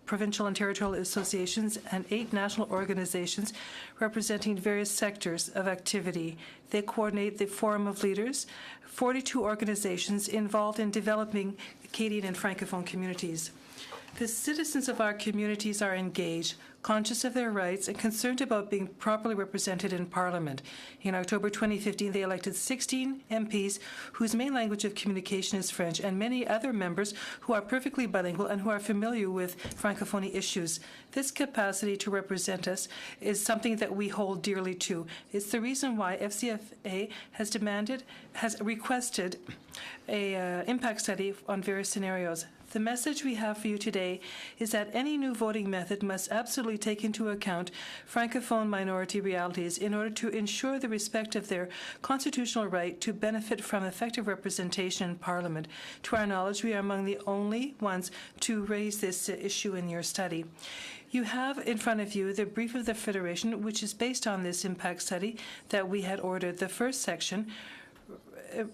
provincial and territorial associations, and 8 national organizations representing various sectors of activity. They coordinate the Forum of Leaders, 42 organizations involved in developing Acadian and Francophone communities. The citizens of our communities are engaged, conscious of their rights, and concerned about being properly represented in Parliament. In October 2015, they elected 16 MPs whose main language of communication is French, and many other members who are perfectly bilingual and who are familiar with Francophonie issues. This capacity to represent us is something that we hold dearly to. It's the reason why FCFA has requested an impact study on various scenarios. The message we have for you today is that any new voting method must absolutely take into account Francophone minority realities in order to ensure the respect of their constitutional right to benefit from effective representation in Parliament. To our knowledge, we are among the only ones to raise this issue in your study. You have in front of you the brief of the Federation, which is based on this impact study that we had ordered. The first section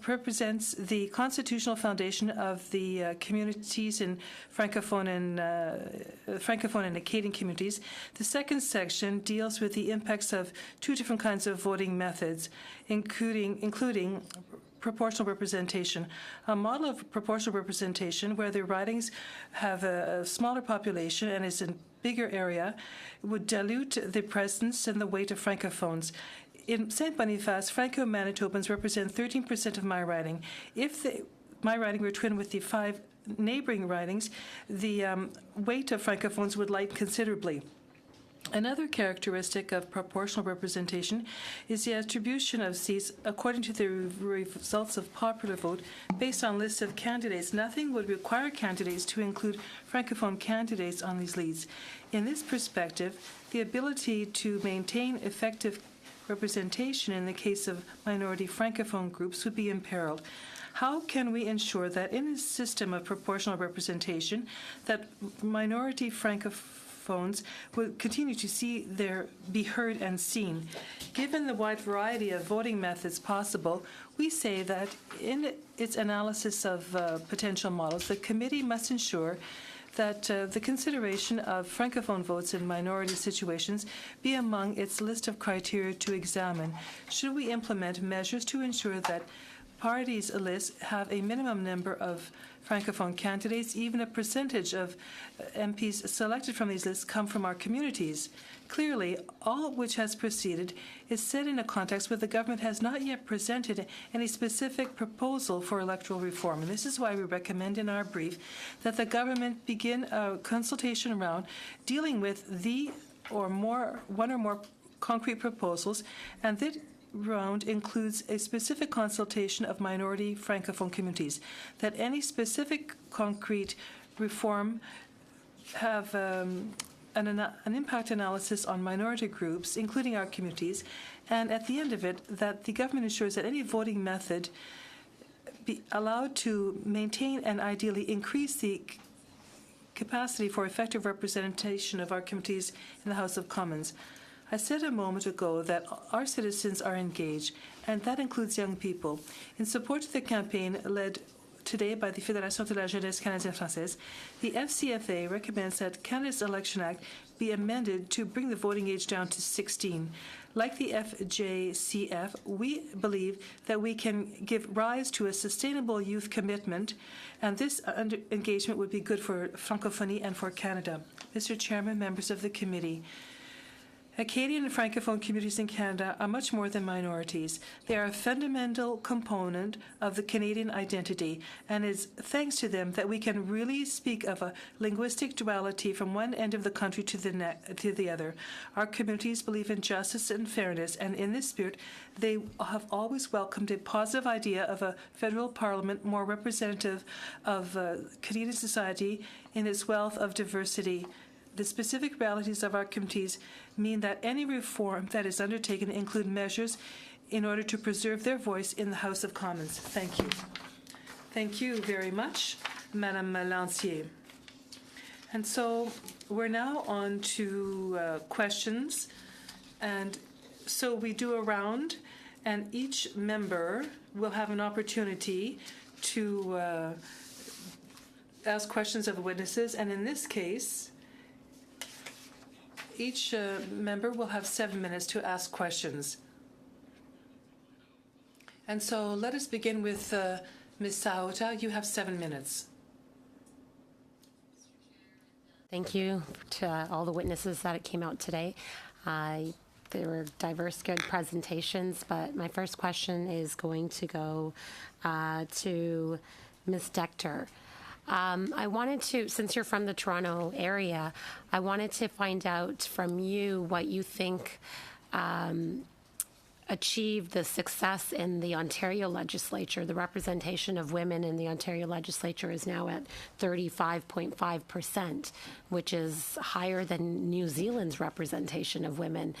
represents the constitutional foundation of the communities in Francophone and Acadian communities. The second section deals with the impacts of 2 different kinds of voting methods, including proportional representation, a model of proportional representation where the ridings have a smaller population and is in bigger area would dilute the presence and the weight of Francophones. In St. Boniface, Franco-Manitobans represent 13% of my riding. If my riding were twinned with the 5 neighboring ridings, the weight of Francophones would lighten considerably. Another characteristic of proportional representation is the attribution of seats according to the results of popular vote based on lists of candidates. Nothing would require candidates to include Francophone candidates on these leads. In this perspective, the ability to maintain effective representation in the case of minority Francophone groups would be imperiled. How can we ensure that in a system of proportional representation that minority Francophones will continue to be heard and seen? Given the wide variety of voting methods possible, we say that in its analysis of potential models, the committee must ensure that the consideration of Francophone votes in minority situations be among its list of criteria to examine. Should we implement measures to ensure that parties' lists have a minimum number of Francophone candidates, even a percentage of MPs selected from these lists come from our communities? Clearly, all which has proceeded is set in a context where the government has not yet presented any specific proposal for electoral reform. And this is why we recommend in our brief that the government begin a consultation round dealing with one or more concrete proposals, and that round includes a specific consultation of minority Francophone communities, that any specific concrete reform have an impact analysis on minority groups, including our communities, and at the end of it, that the government ensures that any voting method be allowed to maintain and ideally increase the capacity for effective representation of our communities in the House of Commons. I said a moment ago that our citizens are engaged, and that includes young people. In support of the campaign led today by the Fédération de la Jeunesse Canadienne-Française, the FCFA recommends that Canada's Election Act be amended to bring the voting age down to 16. Like the FJCF, we believe that we can give rise to a sustainable youth commitment, and this engagement would be good for Francophonie and for Canada. Mr. Chairman, members of the committee, Acadian and Francophone communities in Canada are much more than minorities. They are a fundamental component of the Canadian identity, and it's thanks to them that we can really speak of a linguistic duality from one end of the country to the other. Our communities believe in justice and fairness, and in this spirit, they have always welcomed a positive idea of a federal parliament more representative of Canadian society in its wealth of diversity. The specific realities of our communities mean that any reform that is undertaken include measures in order to preserve their voice in the House of Commons. Thank you. Thank you very much, Madame Lancier. And so we're now on to questions. And so we do a round, and each member will have an opportunity to ask questions of the witnesses. And in this case, each member will have 7 minutes to ask questions. And so let us begin with Ms. Saota. You have 7 minutes. Thank you to all the witnesses that came out today. There were diverse, good presentations, but my first question is going to go to Ms. Decter. I wanted to, since you're from the Toronto area, I wanted to find out from you what you think achieved the success in the Ontario legislature. The representation of women in the Ontario legislature is now at 35.5%, which is higher than New Zealand's representation of women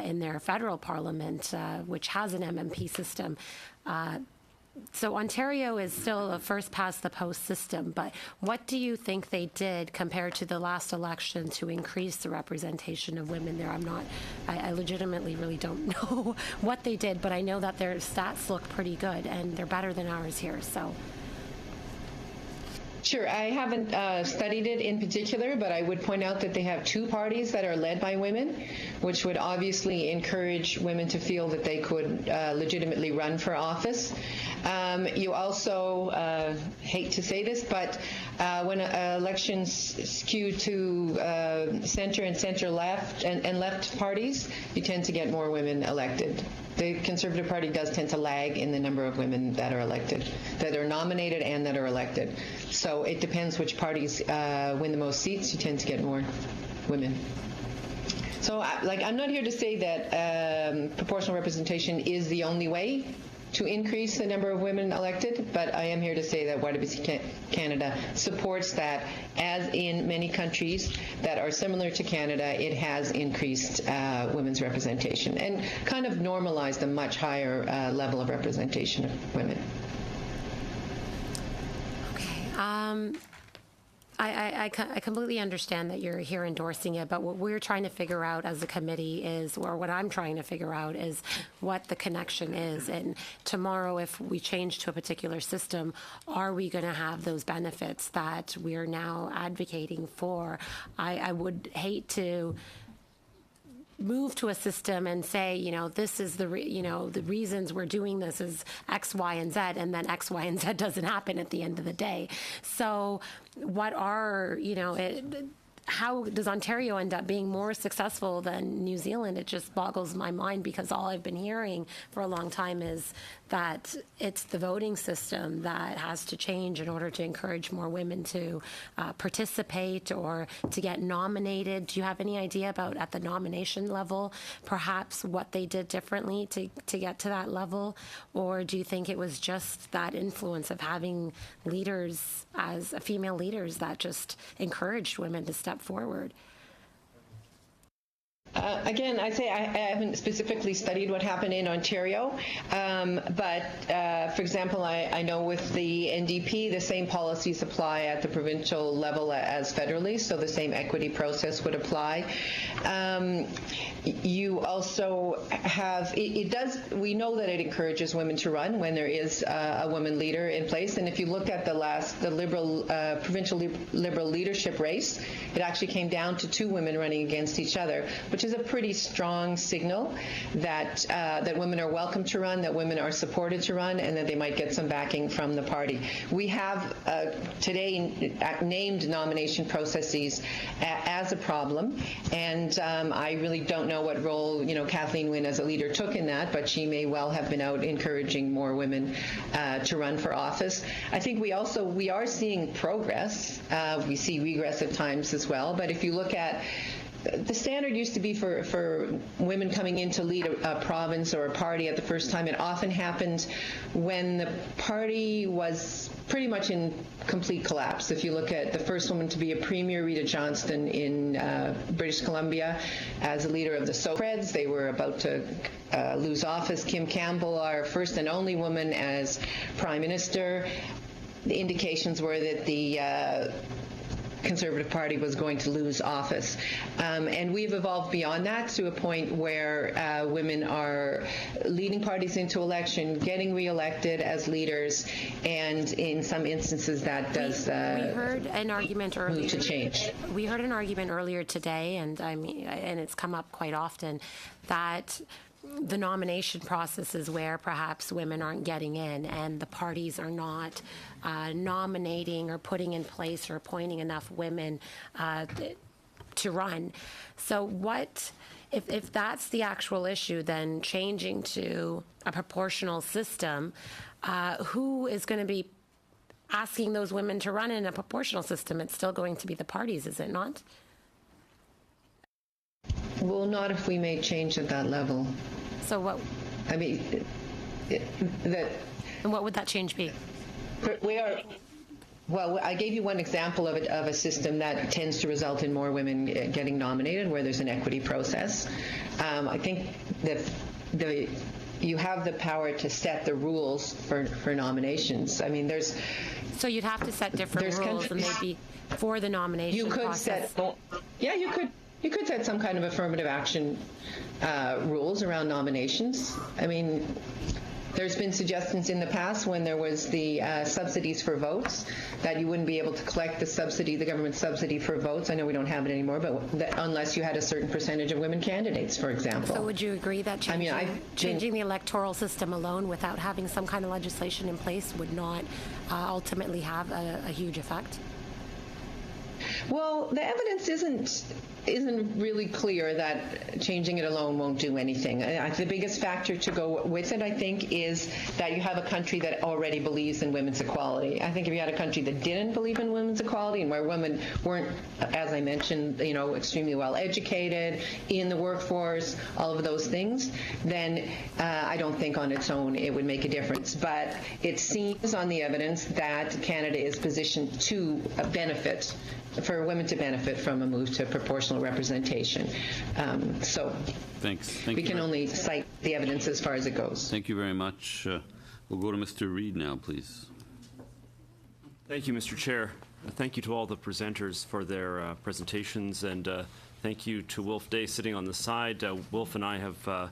in their federal parliament, which has an MMP system. So Ontario is still a first-past-the-post system, but what do you think they did compared to the last election to increase the representation of women there? I legitimately really don't know what they did, but I know that their stats look pretty good, and they're better than ours here, so. Sure. I haven't studied it in particular, but I would point out that they have 2 parties that are led by women, which would obviously encourage women to feel that they could legitimately run for office. You also, hate to say this, but when elections skew to center and center-left and left parties, you tend to get more women elected. The Conservative Party does tend to lag in the number of women that are elected, that are nominated and that are elected. So it depends which parties win the most seats. You tend to get more women. So, I'm not here to say that proportional representation is the only way to increase the number of women elected, but I am here to say that YWC Canada supports that. As in many countries that are similar to Canada, it has increased women's representation and kind of normalized a much higher level of representation of women. Okay. I completely understand that you're here endorsing it, but what we're trying to figure out as a committee is, or what I'm trying to figure out is what the connection is. And tomorrow, if we change to a particular system, are we going to have those benefits that we're now advocating for? I would hate to move to a system and say, this is the reasons we're doing this is X, Y, and Z, and then X, Y, and Z doesn't happen at the end of the day. So what are, how does Ontario end up being more successful than New Zealand? It just boggles my mind, because all I've been hearing for a long time is that it's the voting system that has to change in order to encourage more women to participate or to get nominated. Do you have any idea about, at the nomination level, perhaps what they did differently to get to that level? Or do you think it was just that influence of having leaders, as female leaders, that just encouraged women to step forward? Again, I'd say I haven't specifically studied what happened in Ontario, but for example, I know with the NDP, the same policies apply at the provincial level as federally, so the same equity process would apply. You also have, we know that it encourages women to run when there is a woman leader in place, and if you look at the Liberal, provincial Liberal leadership race, it actually came down to 2 women running against each other, which is a pretty strong signal that that women are welcome to run, that women are supported to run, and that they might get some backing from the party. We have today named nomination processes as a problem, and I really don't know what role Kathleen Wynne as a leader took in that, but she may well have been out encouraging more women to run for office. I think we are seeing progress. We see regress at times as well, but if you look at the standard used to be for women coming in to lead a province or a party at the first time. It often happened when the party was pretty much in complete collapse. If you look at the first woman to be a premier, Rita Johnston in British Columbia, as a leader of the Reds, they were about to lose office. Kim Campbell, our first and only woman as Prime Minister. The indications were that the Conservative Party was going to lose office. And we've evolved beyond that to a point where women are leading parties into election, getting reelected as leaders, and in some instances that does we heard an argument earlier move to change. We heard an argument earlier today, and it's come up quite often, that the nomination process is where perhaps women aren't getting in, and the parties are not nominating or putting in place or appointing enough women to run. So what, if that's the actual issue, then changing to a proportional system, who is going to be asking those women to run in a proportional system? It's still going to be the parties, is it not? Well, not if we made change at that level. So what? I mean, and what would that change be? We are. Well, I gave you one example of a system that tends to result in more women getting nominated, where there's an equity process. I think that you have the power to set the rules for nominations. I mean, So you'd have to set different rules, and they'd be for the nomination process. You could set some kind of affirmative action rules around nominations. I mean, there's been suggestions in the past when there was the subsidies for votes that you wouldn't be able to collect the government subsidy for votes. I know we don't have it anymore, but unless you had a certain percentage of women candidates, for example. So would you agree that changing the electoral system alone without having some kind of legislation in place would not ultimately have a huge effect? Well, the evidence isn't really clear that changing it alone won't do anything. The biggest factor to go with it, I think, is that you have a country that already believes in women's equality. I think if you had a country that didn't believe in women's equality, and where women weren't, as I mentioned, extremely well educated, in the workforce, all of those things, then I don't think on its own it would make a difference. But it seems on the evidence that Canada is positioned to benefit, for women to benefit from a move to proportional representation. So Thanks. we can only cite the evidence as far as it goes. Thank you very much. We'll go to Mr. Reid now, please. Thank you, Mr. Chair. Thank you to all the presenters for their presentations, and thank you to Wilf Day sitting on the side. Wilf and I have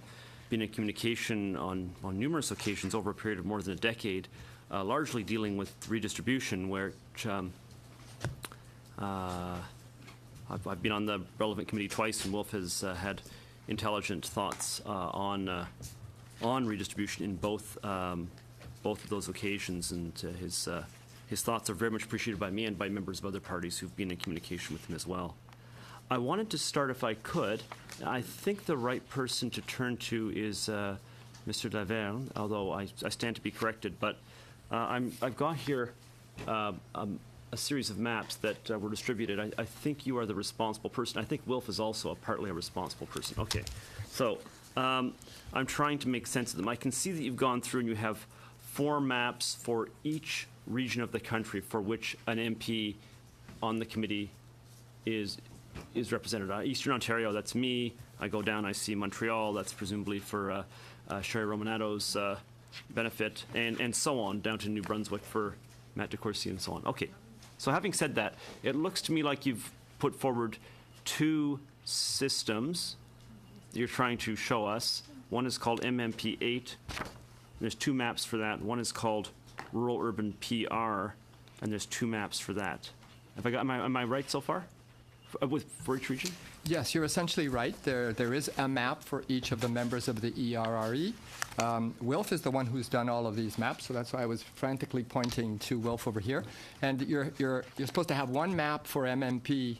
been in communication on numerous occasions over a period of more than a decade, largely dealing with redistribution, where I've been on the relevant committee twice, and Wilf has had intelligent thoughts on redistribution in both of those occasions, and his thoughts are very much appreciated by me and by members of other parties who've been in communication with him as well. I wanted to start, if I could. I think the right person to turn to is Mr. Daverne, although I stand to be corrected. But I've got here a series of maps that were distributed. I think you are the responsible person. I think Wilf is also partly a responsible person. Okay, so I'm trying to make sense of them. I can see that you've gone through and you have 4 maps for each region of the country for which an MP on the committee is represented. Eastern Ontario, that's me. I go down, I see Montreal, that's presumably for Sherry Romanato's benefit, and so on, down to New Brunswick for Matt DeCourcy and so on. Okay, so having said that, it looks to me like you've put forward 2 systems you're trying to show us. One is called MMP8. There's 2 maps for that. One is called Rural Urban PR, and there's 2 maps for that. Am I right so far? For each region? Yes, you're essentially right. There is a map for each of the members of the ERRE. Wilf is the one who's done all of these maps, so that's why I was frantically pointing to Wilf over here. And you're supposed to have 1 map for MMP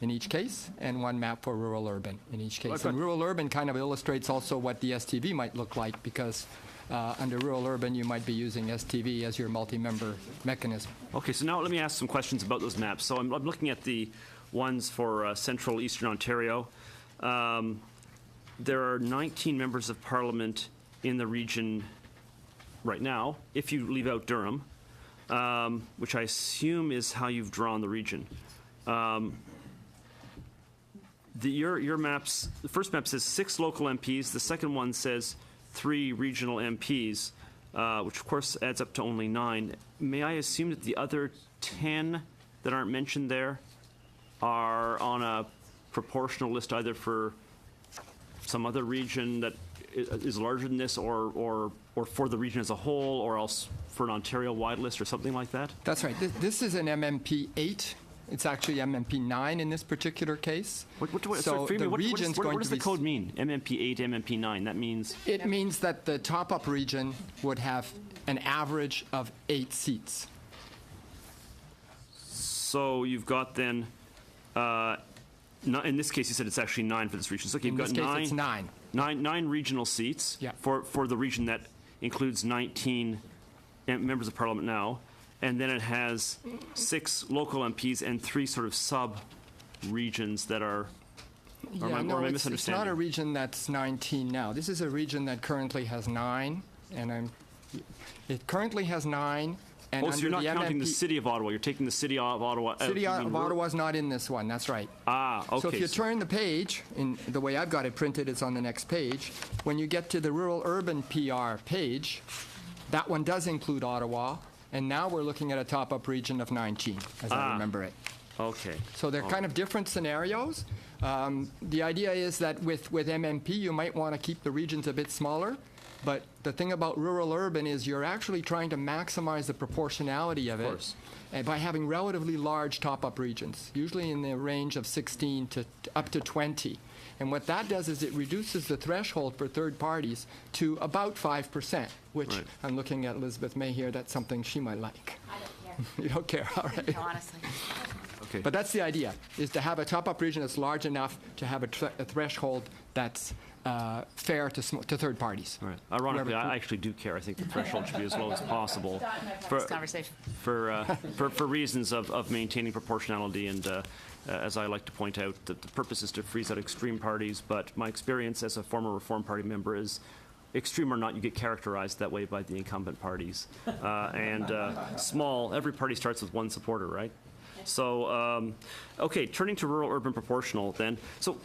in each case, and 1 map for rural urban in each case. And rural urban kind of illustrates also what the STV might look like, because under rural urban you might be using STV as your multi-member mechanism. Okay, so now let me ask some questions about those maps. So I'm looking at the ones for Central Eastern Ontario. There are 19 members of Parliament in the region right now, if you leave out Durham, which I assume is how you've drawn the region. Your maps, the first map says 6 local MPs. The second one says 3 regional MPs, which of course adds up to only 9. May I assume that the other 10 that aren't mentioned there are on a proportional list, either for some other region that is larger than this, or for the region as a whole, or else for an Ontario-wide list or something like that? That's right. This is an MMP 8. It's actually MMP 9 in this particular case. What does the code mean? MMP 8, MMP 9. That means? It means that the top-up region would have an average of 8 seats. So you've got then, in this case, you said it's actually 9 for this region. So okay, you've got in this case, it's 9. Nine regional seats for the region that includes 19 members of Parliament now. And then it has 6 local MPs and 3 sort of sub-regions that are, or am I misunderstanding? It's not a region that's 19 now. This is a region that currently has 9, and it currently has 9. And so you're not counting the City of Ottawa. You're taking the City of Ottawa out. City of Ottawa is not in this one. That's right. Okay. So if you turn the page, in the way I've got it printed, it's on the next page. When you get to the Rural Urban PR page, that one does include Ottawa. And now we're looking at a top-up region of 19, as I remember it. Okay. So they're kind of different scenarios. The idea is that with MMP, you might want to keep the regions a bit smaller. But the thing about rural-urban is you're actually trying to maximize the proportionality of it by having relatively large top-up regions, usually in the range of 16 to up to 20. And what that does is it reduces the threshold for third parties to about 5%, which I'm looking at Elizabeth May here. That's something she might like. I don't care. You don't care? All right. No, honestly. Okay. But that's the idea, is to have a top-up region that's large enough to have a threshold that's fair to third parties. Right. Ironically, I actually do care. I think the threshold should be as low as possible for reasons of maintaining proportionality and, as I like to point out, that the purpose is to freeze out extreme parties. But my experience as a former Reform Party member is, extreme or not, you get characterized that way by the incumbent parties. Small, every party starts with 1 supporter, right? So, okay, turning to rural-urban proportional then. So,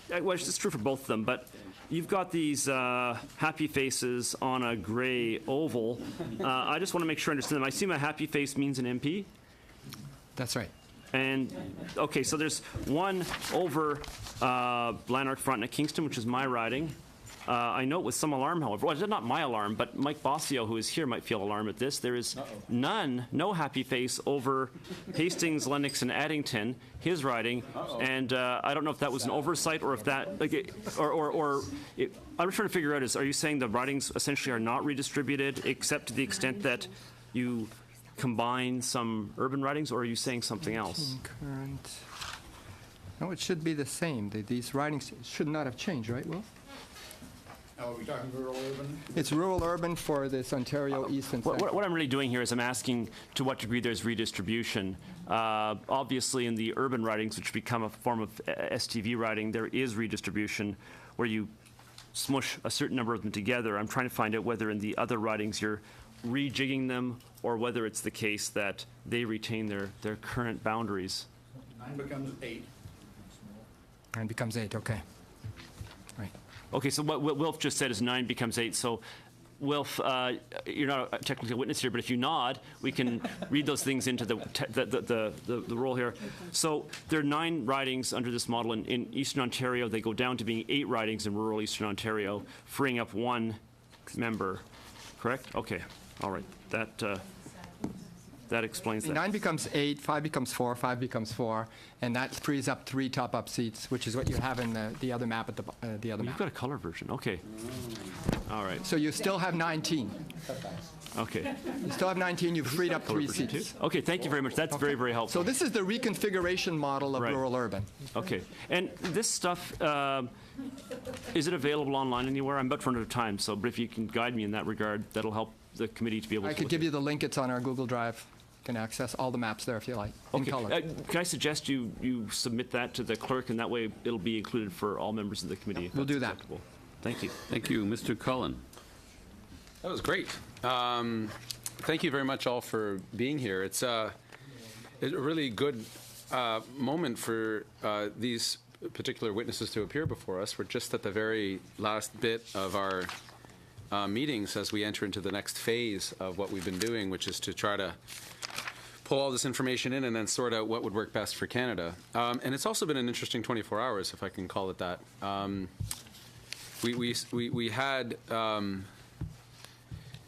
well, it's true for both of them, but you've got these happy faces on a gray oval. I just want to make sure I understand them. I assume a happy face means an MP? That's right. And, okay, so there's one over Lanark Front at Kingston, which is my riding. I note with some alarm, however, well, it's not my alarm, but Mike Bossio, who is here, might feel alarmed at this. There is no happy face over Hastings, Lennox, and Addington, his riding. And I don't know if that was an oversight or if that, I'm trying to figure out are you saying the ridings essentially are not redistributed except to the extent that you combine some urban ridings, or are you saying something else? No, it should be the same. These ridings should not have changed, right, Will? Are we talking rural urban? It's rural-urban for this Ontario East and Central. What I'm really doing here is I'm asking to what degree there's redistribution. Obviously, in the urban ridings, which become a form of STV riding, there is redistribution where you smush a certain number of them together. I'm trying to find out whether in the other ridings you're rejigging them or whether it's the case that they retain their current boundaries. 9 becomes 8. And becomes 8, okay. Right. Okay, so what Wilf just said is 9 becomes 8. So, Wilf, you're not technically a witness here, but if you nod, we can read those things into the roll here. So there are 9 ridings under this model in Eastern Ontario. They go down to being 8 ridings in rural Eastern Ontario, freeing up 1 member. Correct? Okay. All right. That explains that. 9 becomes 8, 5 becomes 4, 5 becomes 4, and that frees up 3 top-up seats, which is what you have in the other map at the other You've map. got a color version. Okay. All right. So you still have 19. Okay. You still have 19. You've freed up Color 3 version seats. too? Okay. Thank you very much. That's very, very helpful. So this is the reconfiguration model of Right. rural-urban. Okay. And this stuff, is it available online anywhere? I'm about to run out of time, so but if you can guide me in that regard, that'll help the committee to be able to I could give you the link. It's on our Google Drive. You can access all the maps there if you like, in Okay. color. Can I suggest you submit that to the clerk, and that way it'll be included for all members of the committee? if We'll that's do that. acceptable. Thank you. Thank you. Mr. Cullen. That was great. Thank you very much all for being here. It's a really good moment for these particular witnesses to appear before us. We're just at the very last bit of our meetings as we enter into the next phase of what we've been doing, which is to try to pull all this information in and then sort out what would work best for Canada. And it's also been an interesting 24 hours, if I can call it that. We had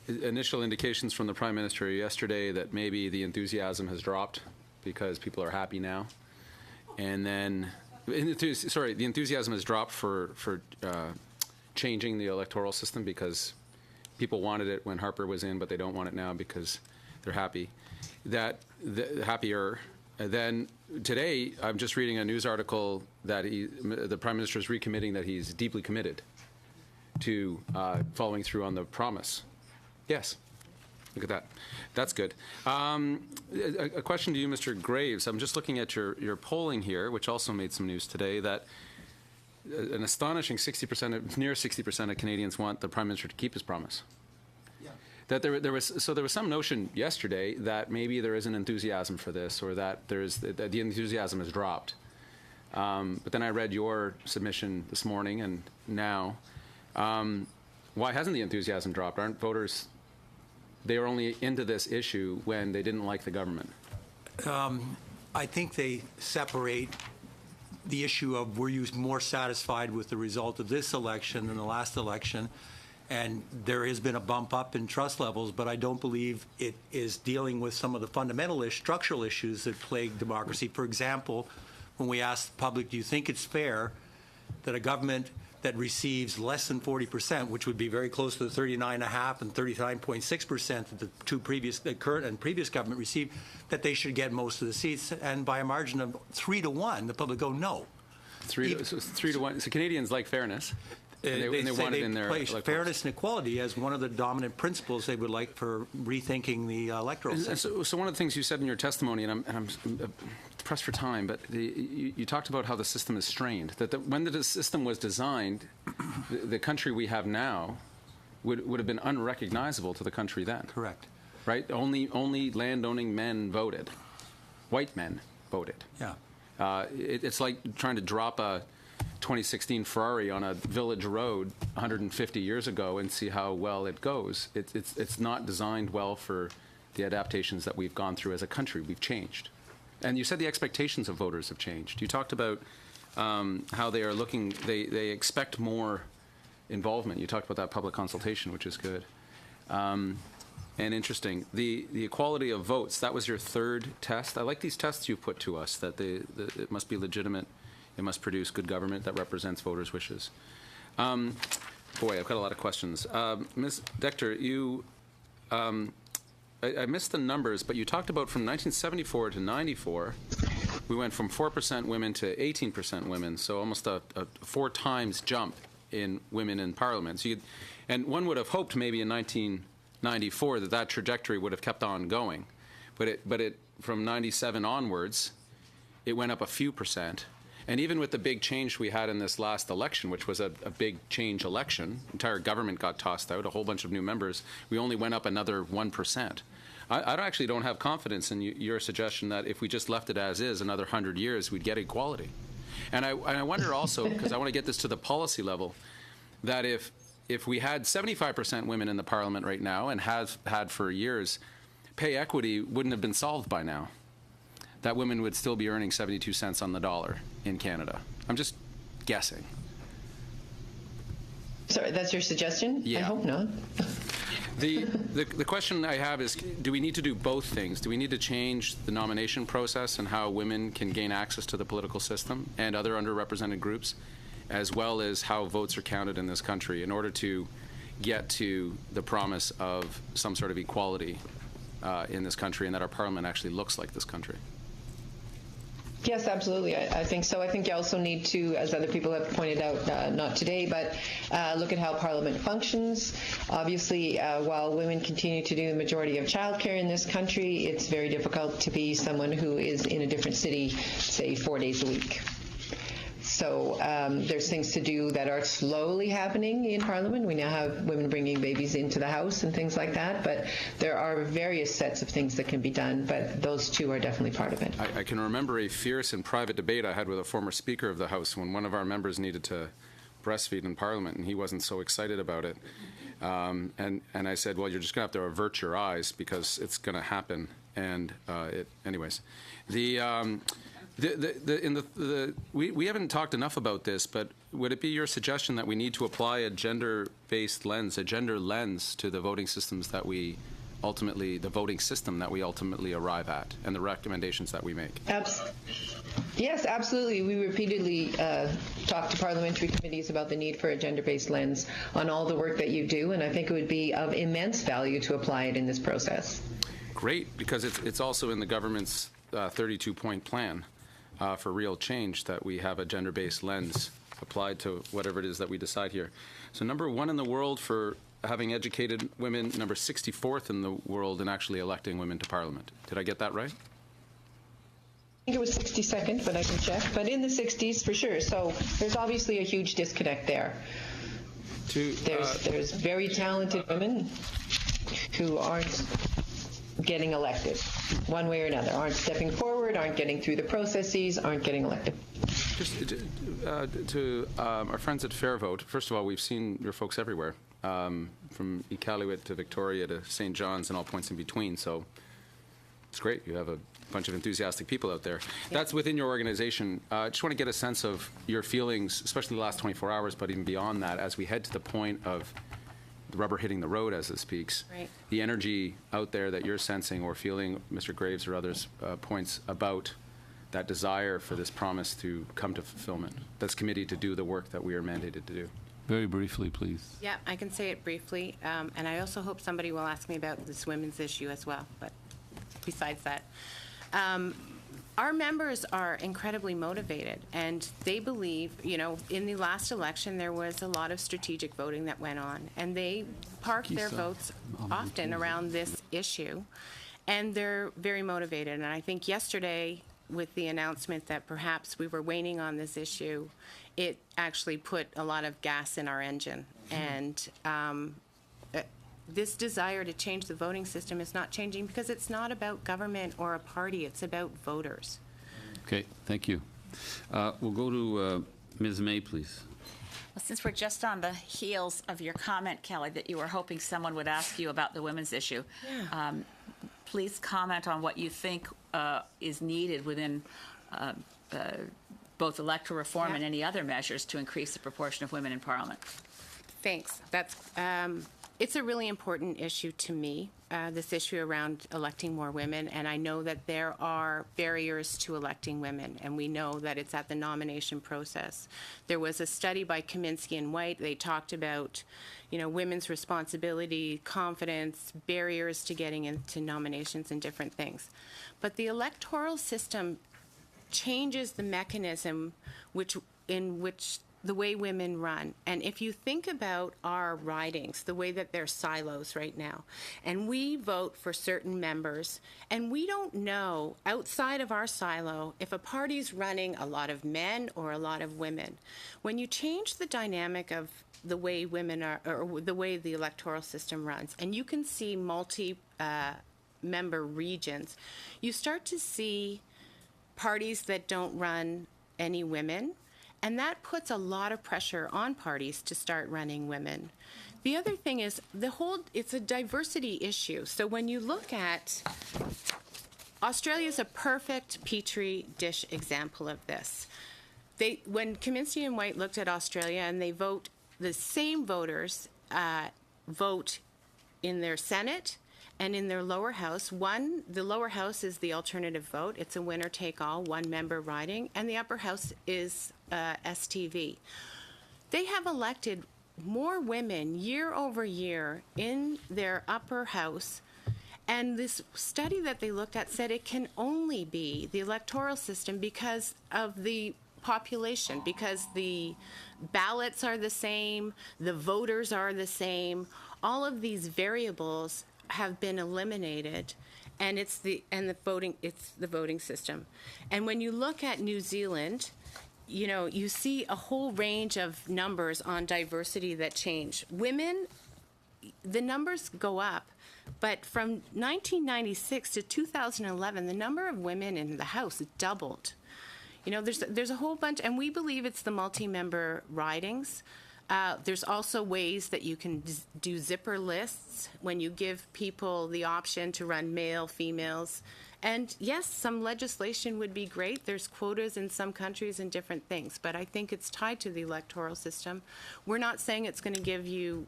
initial indications from the Prime Minister yesterday that maybe the enthusiasm has dropped because people are happy now. And then, the enthusiasm has dropped for changing the electoral system because people wanted it when Harper was in, but they don't want it now because they're happy. Happier. Then today, I'm just reading a news article that the Prime Minister is recommitting that he's deeply committed to following through on the promise. Yes. Look at that. That's good. A question to you, Mr. Graves. I'm just looking at your polling here, which also made some news today, that an astonishing 60%, near 60% of Canadians want the Prime Minister to keep his promise. That there was some notion yesterday that maybe there isn't enthusiasm for this, or that the enthusiasm has dropped. But then I read your submission this morning and now. Why hasn't the enthusiasm dropped? Aren't voters? They were only into this issue when they didn't like the government. I think they separate the issue of were you more satisfied with the result of this election than the last election. And there has been a bump up in trust levels, but I don't believe it is dealing with some of the fundamental structural issues that plague democracy. For example, when we ask the public, do you think it's fair that a government that receives less than 40%, which would be very close to the 39.5% and 39.6% that the current and previous government received, that they should get most of the seats? And by a margin of 3-1, the public go no. 3-1. So Canadians like fairness. And they want it in their place fairness and equality as one of the dominant principles they would like for rethinking the electoral system. So one of the things you said in your testimony, and I'm pressed for time, but you talked about how the system is strained. That when the system was designed, the country we have now would have been unrecognizable to the country then. Correct. Right? Only land-owning men voted. White men voted. Yeah. It's like trying to drop a 2016 Ferrari on a village road 150 years ago and see how well it goes. It's not designed well for the adaptations that we've gone through as a country. We've changed. And you said the expectations of voters have changed. You talked about how they are looking, they expect more involvement. You talked about that public consultation, which is good. And interesting. The equality of votes, that was your third test. I like these tests you put to us, that it must be legitimate. It must produce good government that represents voters' wishes. Boy, I've got a lot of questions. Ms. Decter, I missed the numbers, but you talked about from 1974 to 94, we went from 4% women to 18% women, so almost a 4 times jump in women in parliament. So and one would have hoped maybe in 1994 that trajectory would have kept on going, but it from 97 onwards, it went up a few percent. And even with the big change we had in this last election, which was a big change election, entire government got tossed out, a whole bunch of new members, we only went up another 1%. I actually don't have confidence in your suggestion that if we just left it as is another 100 years, we'd get equality. And I wonder also, because I want to get this to the policy level, that if we had 75% women in the parliament right now and have had for years, pay equity wouldn't have been solved by now. That women would still be earning 72 cents on the dollar in Canada. I'm just guessing. Sorry, that's your suggestion? Yeah. I hope not. The question I have is, do we need to do both things? Do we need to change the nomination process and how women can gain access to the political system and other underrepresented groups, as well as how votes are counted in this country in order to get to the promise of some sort of equality in this country and that our parliament actually looks like this country? Yes, absolutely. I think so. I think you also need to, as other people have pointed out, not today, but look at how Parliament functions. Obviously, while women continue to do the majority of childcare in this country, it's very difficult to be someone who is in a different city, say, 4 days a week. So there's things to do that are slowly happening in Parliament. We now have women bringing babies into the House and things like that, but there are various sets of things that can be done, but those two are definitely part of it. I can remember a fierce and private debate I had with a former Speaker of the House when one of our members needed to breastfeed in Parliament, and he wasn't so excited about it. And I said, well, you're just going to have to avert your eyes because it's going to happen. And anyways, we haven't talked enough about this, but would it be your suggestion that we need to apply a gender-based lens, a gender lens to the voting systems that we ultimately, the voting system that we ultimately arrive at and the recommendations that we make? Yes, absolutely. We repeatedly talk to parliamentary committees about the need for a gender-based lens on all the work that you do, and I think it would be of immense value to apply it in this process. Great, because it's also in the government's 32-point plan for real change that we have a gender-based lens applied to whatever it is that we decide here. So number 1 in the world for having educated women, number 64th in the world in actually electing women to Parliament. Did I get that right? I think it was 62nd, but I can check. But in the 60s for sure. So there's obviously a huge disconnect there. There's very talented women who aren't getting elected one way or another, aren't stepping forward, aren't getting through the processes, aren't getting elected. Just to our friends at Fair Vote, first of all, we've seen your folks everywhere, from Iqaluit to Victoria to St. John's and all points in between, so it's great. You have a bunch of enthusiastic people out there. Yeah. That's within your organization. I just want to get a sense of your feelings, especially the last 24 hours, but even beyond that, as we head to the point of the rubber hitting the road, as it speaks. Right. The energy out there that you're sensing or feeling, Mr. Graves or others' points about that desire for this promise to come to fulfillment, this committee to do the work that we are mandated to do. Very briefly, please. Yeah, I can say it briefly, and I also hope somebody will ask me about this women's issue as well, but besides that. Our members are incredibly motivated, and they believe, in the last election there was a lot of strategic voting that went on, and they parked their votes often around this issue, and they're very motivated. And I think yesterday, with the announcement that perhaps we were waning on this issue, it actually put a lot of gas in our engine. And this desire to change the voting system is not changing because it's not about government or a party, it's about voters. Okay, thank you. We'll go to Ms. May, please. Well, since we're just on the heels of your comment, Kelly, that you were hoping someone would ask you about the women's issue, please comment on what you think is needed within both electoral reform and any other measures to increase the proportion of women in Parliament. Thanks. It's a really important issue to me, this issue around electing more women, and I know that there are barriers to electing women, and we know that it's at the nomination process. There was a study by Kaminsky and White. They talked about, women's responsibility, confidence, barriers to getting into nominations and different things. But the electoral system changes the mechanism in which the way women run. And if you think about our ridings, the way that they're silos right now, and we vote for certain members, and we don't know outside of our silo if a party's running a lot of men or a lot of women. When you change the dynamic of the way women are, or the way the electoral system runs, and you can see multi-member regions, you start to see parties that don't run any women, and that puts a lot of pressure on parties to start running women. The other thing is it's a diversity issue. So when you look at Australia's a perfect petri dish example of this. When Kaminsky and White looked at Australia, and they vote, the same voters vote in their Senate and in their lower house. The lower house is the alternative vote. It's a winner-take-all, one-member riding, and the upper house is STV. They have elected more women year over year in their upper house, and this study that they looked at said it can only be the electoral system because of the population, because the ballots are the same, the voters are the same, all of these variables have been eliminated, and it's the voting system. And when you look at New Zealand, you see a whole range of numbers on diversity that change. Women, the numbers go up, but from 1996 to 2011, the number of women in the House doubled. There's a whole bunch, and we believe it's the multi-member ridings. There's also ways that you can do zipper lists when you give people the option to run male, females. And yes, some legislation would be great. There's quotas in some countries and different things, but I think it's tied to the electoral system. We're not saying it's going to give you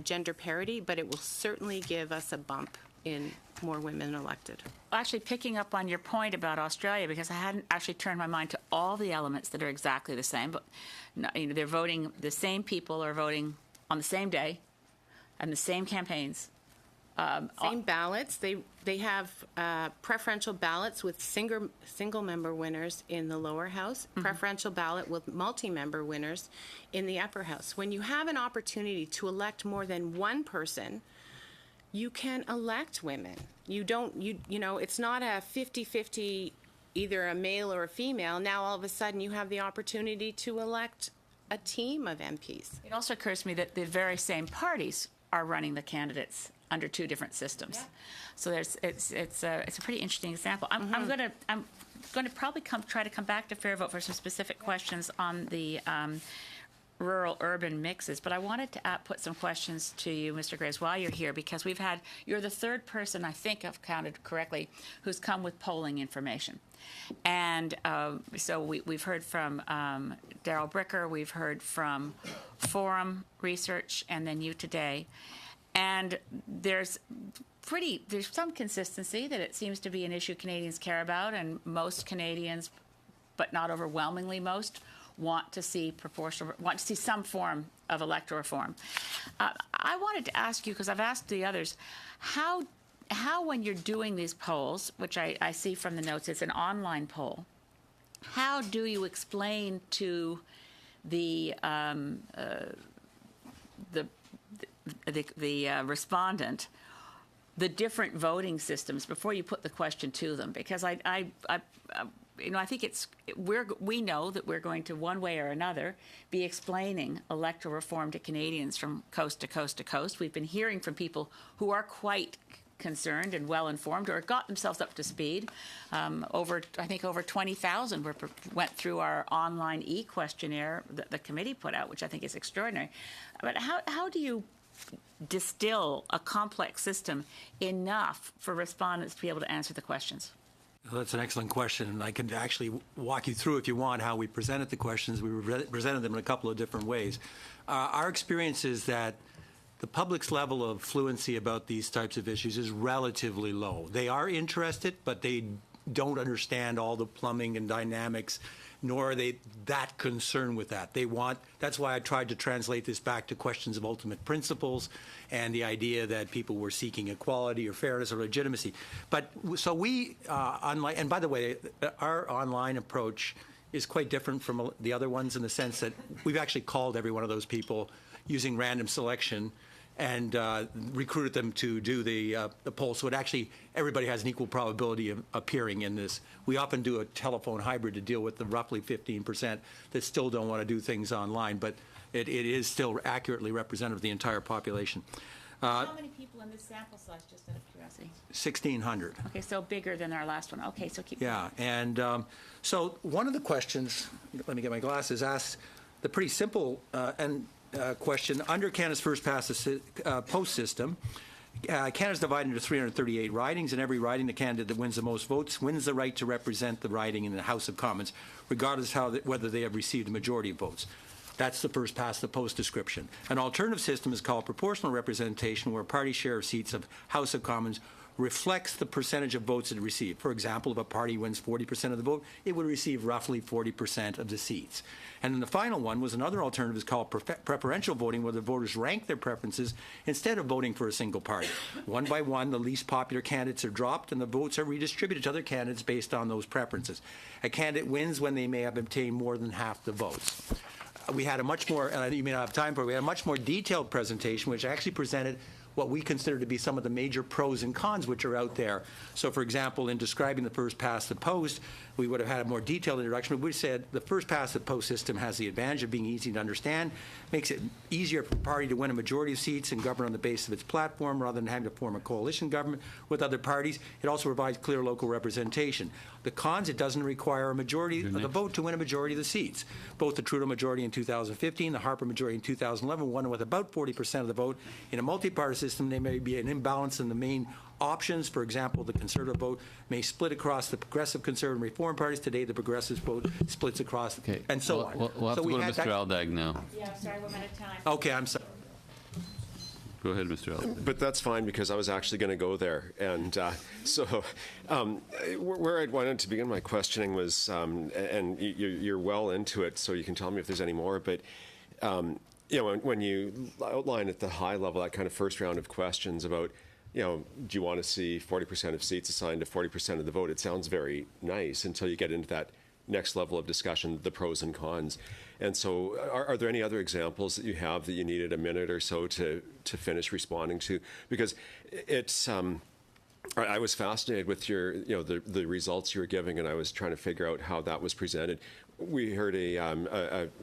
gender parity, but it will certainly give us a bump in more women elected. Actually, picking up on your point about Australia, because I hadn't actually turned my mind to all the elements that are exactly the same, but they're voting, the same people are voting on the same day and the same campaigns. Same ballots. They have preferential ballots with single member winners in the lower house, preferential ballot with multi-member winners in the upper house. When you have an opportunity to elect more than one person, you can elect women. It's not a 50-50, either a male or a female. Now all of a sudden you have the opportunity to elect a team of MPs. It also occurs to me that the very same parties are running the candidates under two different systems. Yeah. So it's a pretty interesting example. I'm going to probably try to come back to Fair Vote for some specific questions on the rural-urban mixes, but I wanted to put some questions to you, Mr. Graves, while you're here, because you're the third person, I think I've counted correctly, who's come with polling information. And so we've heard from Daryl Bricker, we've heard from Forum Research, and then you today. And there's some consistency that it seems to be an issue Canadians care about, and most Canadians, but not overwhelmingly most, want to see some form of electoral reform. I wanted to ask you, because I've asked the others, how when you're doing these polls, which I see from the notes, it's an online poll, how do you explain to the respondent the different voting systems before you put the question to them? Because I think we know that we're going to, one way or another, be explaining electoral reform to Canadians from coast to coast to coast. We've been hearing from people who are quite concerned and well-informed, or got themselves up to speed. Over 20,000 went through our online e-questionnaire that the committee put out, which I think is extraordinary. But how do you distill a complex system enough for respondents to be able to answer the questions? Well, that's an excellent question, and I can actually walk you through, if you want, how we presented the questions. We presented them in a couple of different ways. Our experience is that the public's level of fluency about these types of issues is relatively low. They are interested, but they don't understand all the plumbing and dynamics nor are they that concerned with that. That's why I tried to translate this back to questions of ultimate principles and the idea that people were seeking equality or fairness or legitimacy. But so we, and by the way, our online approach is quite different from the other ones in the sense that we've actually called every one of those people using random selection and recruited them to do the poll. So it actually, everybody has an equal probability of appearing in this. We often do a telephone hybrid to deal with the roughly 15% that still don't want to do things online, but it is still accurately representative of the entire population. How many people in this sample size, just out of curiosity? 1,600. Okay, so bigger than our last one. Okay, so keep Yeah, and so one of the questions, let me get my glasses, asks the pretty simple question. Under Canada's first past the post system, Canada's divided into 338 ridings, and every riding the candidate that wins the most votes wins the right to represent the riding in the House of Commons, regardless whether they have received a majority of votes. That's the first past the post description. An alternative system is called proportional representation, where a party share of seats of House of Commons reflects the percentage of votes it received. For example, if a party wins 40% of the vote, it would receive roughly 40% of the seats. And then the final one was another alternative is called preferential voting, where the voters rank their preferences instead of voting for a single party. One by one, the least popular candidates are dropped and the votes are redistributed to other candidates based on those preferences. A candidate wins when they may have obtained more than half the votes. We had a much more, and you may not have time for it, we had a much more detailed presentation which actually presented what we consider to be some of the major pros and cons which are out there. So, for example, in describing the first past the post, we would have had a more detailed introduction, but we said the first past the post system has the advantage of being easy to understand, makes it easier for a party to win a majority of seats and govern on the basis of its platform rather than having to form a coalition government with other parties. It also provides clear local representation. The cons, it doesn't require a majority of the vote to win a majority of the seats. Both the Trudeau majority in 2015, the Harper majority in 2011 won with about 40% of the vote. In a multi-party system, there may be an imbalance in the main options. For example, the Conservative vote may split across the Progressive, Conservative, and Reform parties. Today, the Progressive vote splits across, and so on. We'll have to go to Mr. Aldag now. Yeah, sorry, we're out of time. Okay, I'm sorry. Go ahead, Mr. Aldag. But that's fine, because I was actually going to go there. And where I wanted to begin my questioning was, and you're well into it, so you can tell me if there's any more, but when you outline at the high level that kind of first round of questions about, do you want to see 40% of seats assigned to 40% of the vote? It sounds very nice until you get into that next level of discussion, the pros and cons. And so are there any other examples that you have that you needed a minute or so to finish responding to? Because it's, I was fascinated with your, the results you were giving, and I was trying to figure out how that was presented. We heard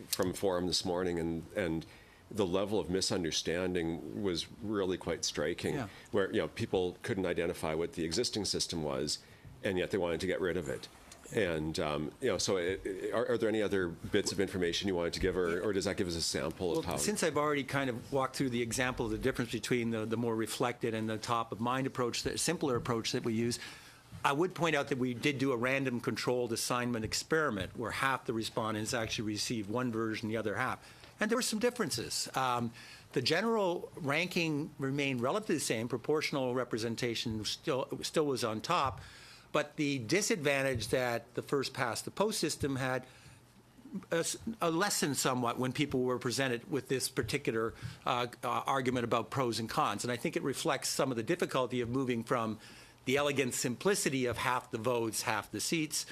from Forum this morning, and the level of misunderstanding was really quite striking, where people couldn't identify what the existing system was, and yet they wanted to get rid of it. And so are there any other bits of information you wanted to give, or does that give us a sample of how? Since I've already kind of walked through the example of the difference between the more reflected and the top of mind approach, the simpler approach that we use, I would point out that we did do a random controlled assignment experiment where half the respondents actually received one version, the other half. And there were some differences. The general ranking remained relatively the same. Proportional representation still was on top. But the disadvantage that the first past the post system had lessened somewhat when people were presented with this particular argument about pros and cons. And I think it reflects some of the difficulty of moving from the elegant simplicity of half the votes, half the seats,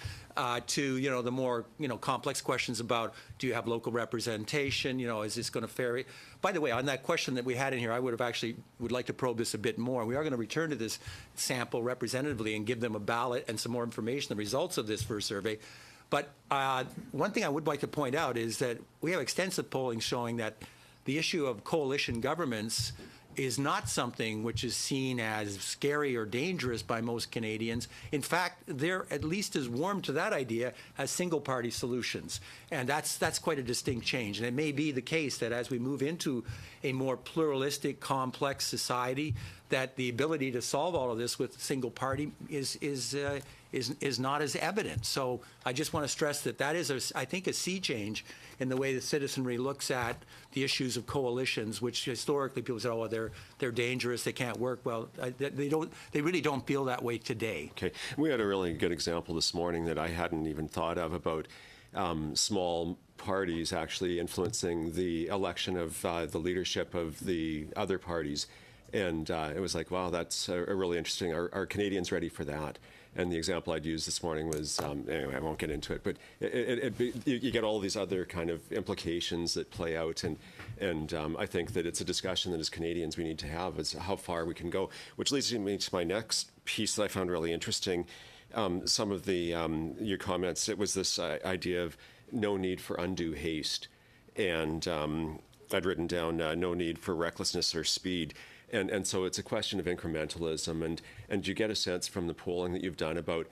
to the more complex questions about, do you have local representation? Is this going to vary? By the way, on that question that we had in here, I would like to probe this a bit more. We are going to return to this sample representatively and give them a ballot and some more information, the results of this first survey. But one thing I would like to point out is that we have extensive polling showing that the issue of coalition governments is not something which is seen as scary or dangerous by most Canadians. In fact, they're at least as warm to that idea as single-party solutions. And that's quite a distinct change. And it may be the case that as we move into a more pluralistic, complex society, that the ability to solve all of this with single party is not as evident. So I just want to stress that is, I think, a sea change in the way the citizenry looks at the issues of coalitions, which historically people say, oh, they're dangerous, they can't work. Well, they really don't feel that way today. Okay. We had a really good example this morning that I hadn't even thought of about small parties actually influencing the election of the leadership of the other parties. And it was like, wow, that's a really interesting. Are Canadians ready for that? And the example I'd use this morning was, anyway, I won't get into it, but you get all these other kind of implications that play out. And I think that it's a discussion that as Canadians we need to have, is how far we can go, which leads me to my next piece that I found really interesting. Some of your comments, it was this idea of no need for undue haste. And I'd written down no need for recklessness or speed. And so it's a question of incrementalism. And you get a sense from the polling that you've done about,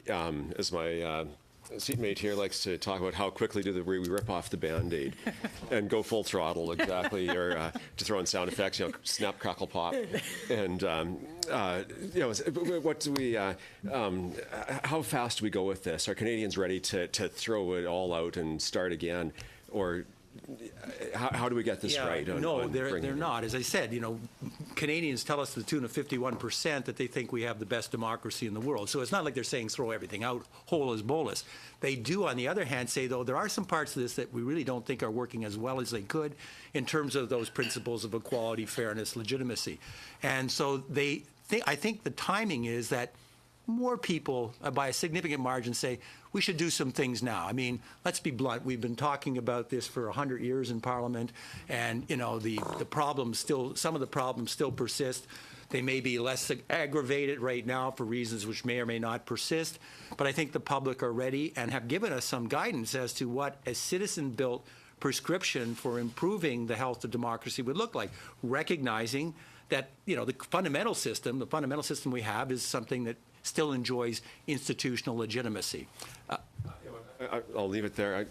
as my seatmate here likes to talk about, how quickly we rip off the Band-Aid and go full throttle, exactly, or to throw in sound effects, snap, crackle, pop. And, what do we, how fast do we go with this? Are Canadians ready to throw it all out and start again? Or how do we get this right? No, they're not. As I said, Canadians tell us to the tune of 51% that they think we have the best democracy in the world. So it's not like they're saying throw everything out whole as bolus. They do, on the other hand, say, though, there are some parts of this that we really don't think are working as well as they could in terms of those principles of equality, fairness, legitimacy. And so I think the timing is that more people, by a significant margin, say we should do some things now. I mean, let's be blunt. We've been talking about this for 100 years in Parliament, and the problems still, some of the problems still persist. They may be less aggravated right now for reasons which may or may not persist, but I think the public are ready and have given us some guidance as to what a citizen-built prescription for improving the health of democracy would look like, recognizing that the fundamental system we have is something that still enjoys institutional legitimacy. I'll leave it there.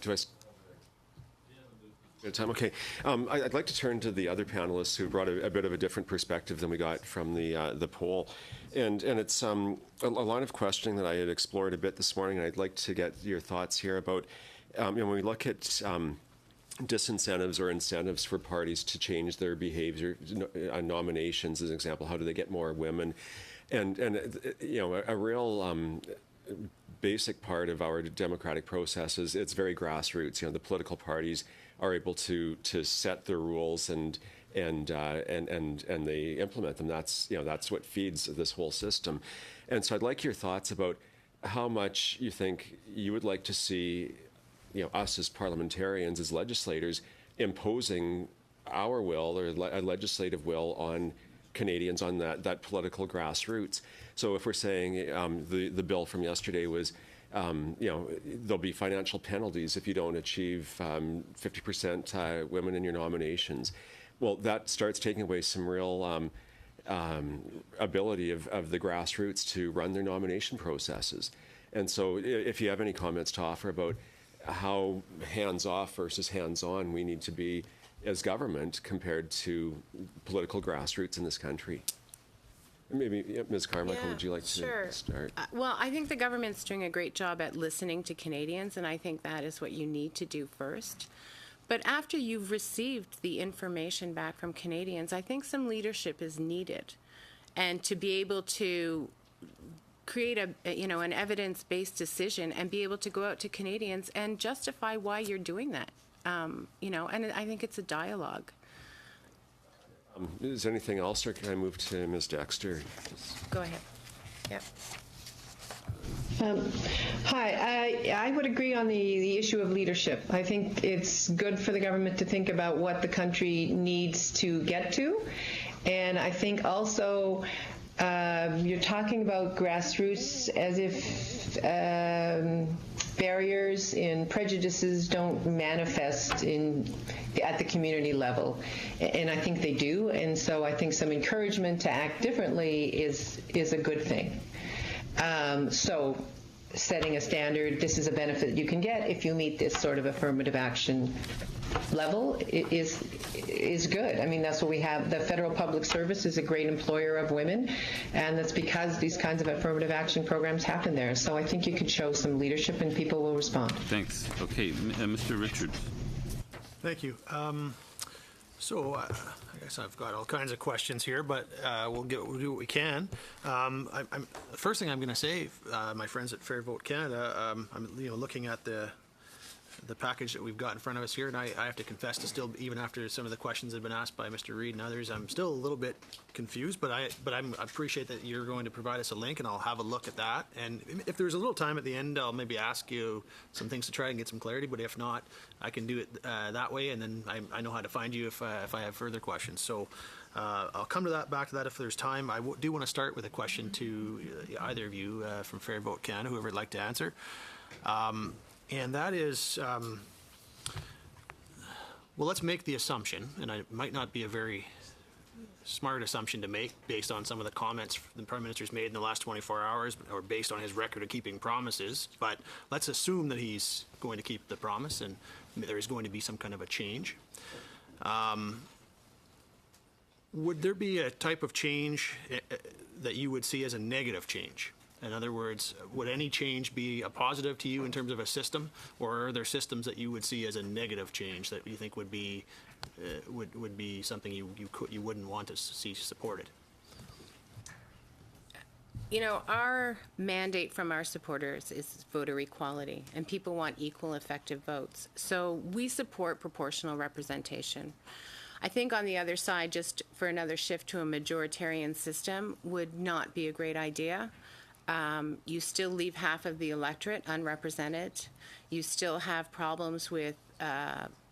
Time. Okay. I'd like to turn to the other panelists who brought a bit of a different perspective than we got from the poll. And it's a line of questioning that I had explored a bit this morning, and I'd like to get your thoughts here about when we look at disincentives or incentives for parties to change their behavior, nominations as an example, how do they get more women? And a real basic part of our democratic process is it's very grassroots. The political parties are able to set the rules and they implement them. That's what feeds this whole system. And so I'd like your thoughts about how much you think you would like to see us as parliamentarians, as legislators, imposing our will or a legislative will on Canadians on that political grassroots. So if we're saying the bill from yesterday was, there'll be financial penalties if you don't achieve 50% women in your nominations. Well, that starts taking away some real ability of the grassroots to run their nomination processes. And so if you have any comments to offer about how hands-off versus hands-on we need to be as government compared to political grassroots in this country. Maybe Ms. Carmichael, would you like to start? Well, I think the government's doing a great job at listening to Canadians, and I think that is what you need to do first. But after you've received the information back from Canadians, I think some leadership is needed, and to be able to create an evidence-based decision and be able to go out to Canadians and justify why you're doing that. And I think it's a dialogue. Is there anything else, or can I move to Ms. Dexter? Go ahead. Yep. Hi. I would agree on the issue of leadership. I think it's good for the government to think about what the country needs to get to. And I think also you're talking about grassroots as if barriers and prejudices don't manifest at the community level, and I think they do. And so I think some encouragement to act differently is a good thing. So setting a standard, this is a benefit you can get if you meet this sort of affirmative action level is good. I mean, that's what we have. The Federal Public Service is a great employer of women, and that's because these kinds of affirmative action programs happen there. So I think you could show some leadership and people will respond. Thanks. Okay, Mr. Richards. Thank you. So I guess I've got all kinds of questions here, but we'll do what we can. The first thing I'm going to say, my friends at Fair Vote Canada, I'm looking at the the package that we've got in front of us here, and I have to confess to still, even after some of the questions that have been asked by Mr. Reid and others, I'm still a little bit confused, but I appreciate that you're going to provide us a link, and I'll have a look at that. And if there's a little time at the end, I'll maybe ask you some things to try and get some clarity, but if not, I can do it that way, and then I know how to find you if I have further questions. So I'll come to that, back to that if there's time. I do want to start with a question to either of you from Fair Vote Canada, whoever would like to answer. And that is, well, let's make the assumption, and it might not be a very smart assumption to make based on some of the comments the Prime Minister's made in the last 24 hours, or based on his record of keeping promises, but let's assume that he's going to keep the promise and there is going to be some kind of a change. Would there be a type of change that you would see as a negative change? In other words, would any change be a positive to you in terms of a system, or are there systems that you would see as a negative change that you think would be something you wouldn't want to see supported? You know, our mandate from our supporters is voter equality, and people want equal effective votes. So we support proportional representation. I think on the other side, just for another shift to a majoritarian system would not be a great idea. You still leave half of the electorate unrepresented. You still have problems with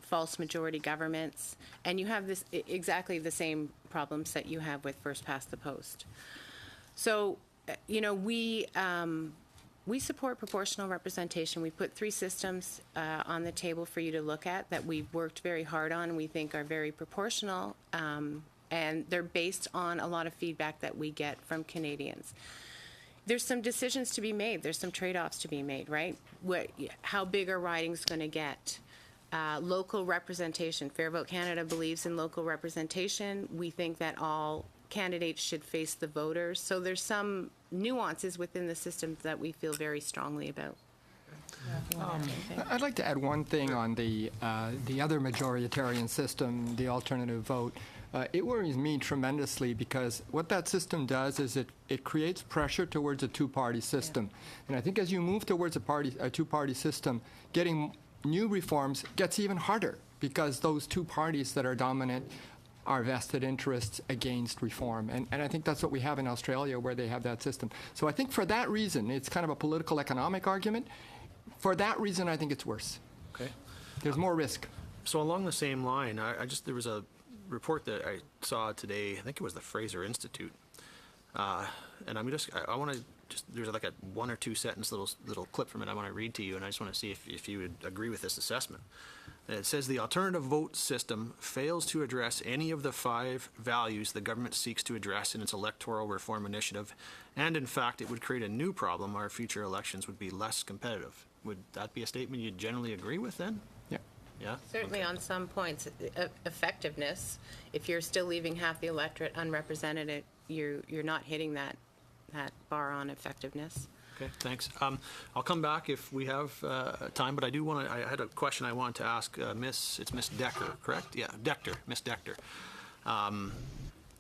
false majority governments, and you have this exactly the same problems that you have with first past the post. So, you know, we support proportional representation. We put 3 systems on the table for you to look at that we've worked very hard on and we think are very proportional, and they're based on a lot of feedback that we get from Canadians. There's some decisions to be made. There's some trade-offs to be made, right? How big are ridings going to get? Local representation. Fair Vote Canada believes in local representation. We think that all candidates should face the voters. So there's some nuances within the system that we feel very strongly about. I'd like to add one thing on the other majoritarian system, the alternative vote. It worries me tremendously because what that system does is it creates pressure towards a two-party system. Yeah. And I think as you move towards a two-party system, getting new reforms gets even harder because those two parties that are dominant are vested interests against reform. And I think that's what we have in Australia where they have that system. So I think for that reason, it's kind of a political economic argument. For that reason, I think it's worse. Okay. There's more risk. So along the same line, there was a report that I saw today, I think it was the Fraser Institute, and I want to there's like a 1 or 2 sentence little clip from it I want to read to you, and I just want to see if you would agree with this assessment. It says the alternative vote system fails to address any of the 5 values the government seeks to address in its electoral reform initiative, and in fact it would create a new problem. Our future elections would be less competitive. Would that be a statement you'd generally agree with then? Yeah. Certainly, on some points, effectiveness. If you're still leaving half the electorate unrepresented, you're not hitting that bar on effectiveness. Okay, thanks. I'll come back if we have time, but I had a question I wanted to ask Miss Decker, correct? Yeah, Miss Decter.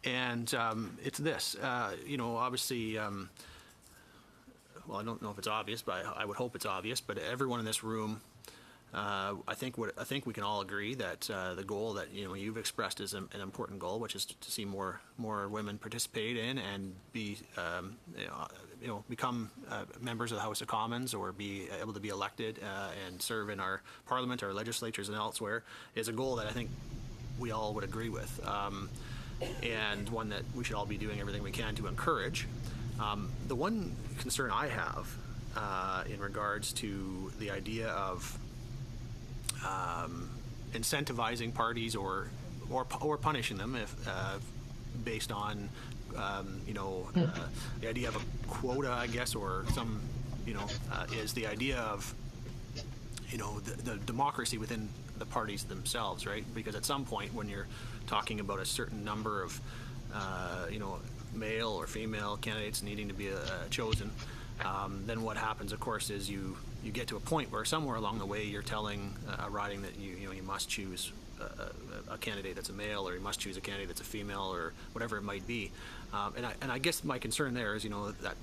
And it's this. Obviously. Well, I don't know if it's obvious, but I would hope it's obvious. But everyone in this room. I think we can all agree that the goal that you've expressed is an important goal, which is to see more women participate in and be become members of the House of Commons or be able to be elected and serve in our Parliament, our legislatures, and elsewhere is a goal that I think we all would agree with, and one that we should all be doing everything we can to encourage. The one concern I have in regards to the idea of incentivizing parties or punishing them if based on the idea of a quota, I guess, or some is the idea of the democracy within the parties themselves, right? Because at some point when you're talking about a certain number of male or female candidates needing to be chosen, then what happens, of course, is you get to a point where somewhere along the way you're telling a riding that you must choose a candidate that's a male, or he must choose a candidate that's a female, or whatever it might be. And I guess my concern there is,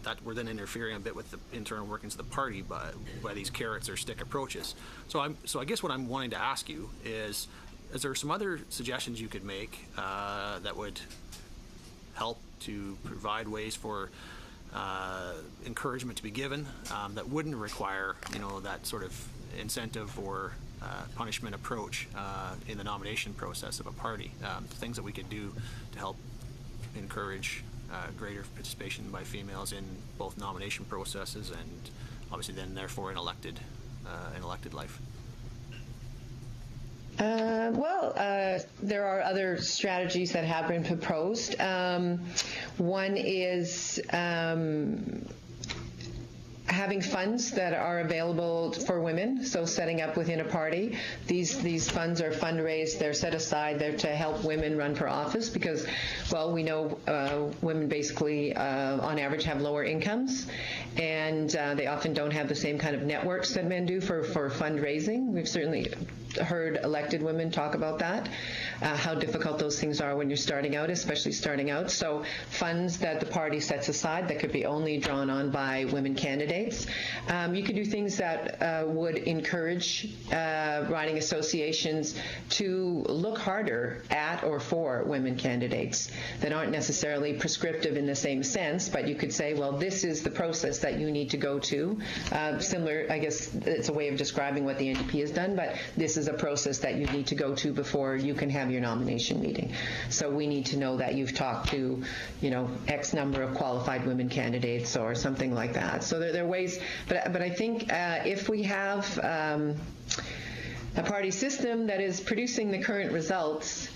that we're then interfering a bit with the internal workings of the party by these carrots or stick approaches. So I guess what I'm wanting to ask you is there some other suggestions you could make that would help to provide ways for encouragement to be given that wouldn't require, that sort of incentive or punishment approach in the nomination process of a party? Things that we could do to help encourage greater participation by females in both nomination processes and obviously then therefore in elected life. There are other strategies that have been proposed. One is having funds that are available for women, so setting up within a party. These funds are fundraised, they're set aside, they're to help women run for office because, well, we know women basically, on average, have lower incomes, and they often don't have the same kind of networks that men do for fundraising. We've certainly heard elected women talk about that, how difficult those things are when you're starting out, especially starting out. So funds that the party sets aside that could be only drawn on by women candidates. You could do things that would encourage riding associations to look harder at or for women candidates that aren't necessarily prescriptive in the same sense, but you could say, well, this is the process that you need to go to. Similar, I guess it's a way of describing what the NDP has done, but this is a process that you need to go to before you can have your nomination meeting. So we need to know that you've talked to, X number of qualified women candidates or something like that. So there are ways, but I think if we have a party system that is producing the current results,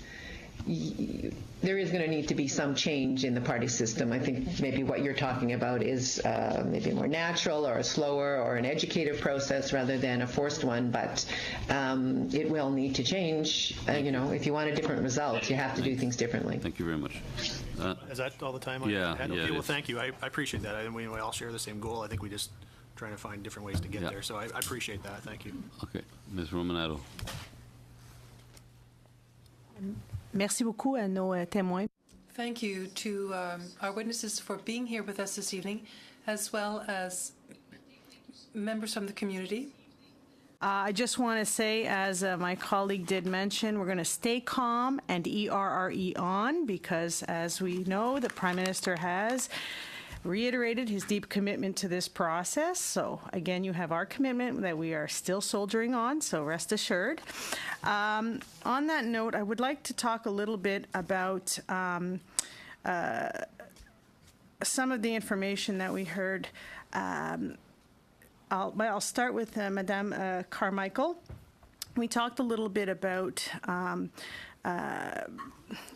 there is going to need to be some change in the party system. I think maybe what you're talking about is maybe a more natural or a slower or an educative process rather than a forced one, but it will need to change. If you want a different result, you have to do things differently. Thank you very much. Is that all the time yeah, I had? yeah, Okay, well, thank you. I appreciate that. We all share the same goal. I think we just trying to find different ways to get there. So I appreciate that. Thank you. Okay. Ms. Romanato. Merci beaucoup à nos témoins. Thank you to our witnesses for being here with us this evening, as well as members from the community. I just want to say, as my colleague did mention, we're going to stay calm and ERRE on, because as we know, the Prime Minister has reiterated his deep commitment to this process. So again, you have our commitment that we are still soldiering on, so rest assured. On that note, I would like to talk a little bit about some of the information that we heard. I'll start with Madame Carmichael. We talked a little bit about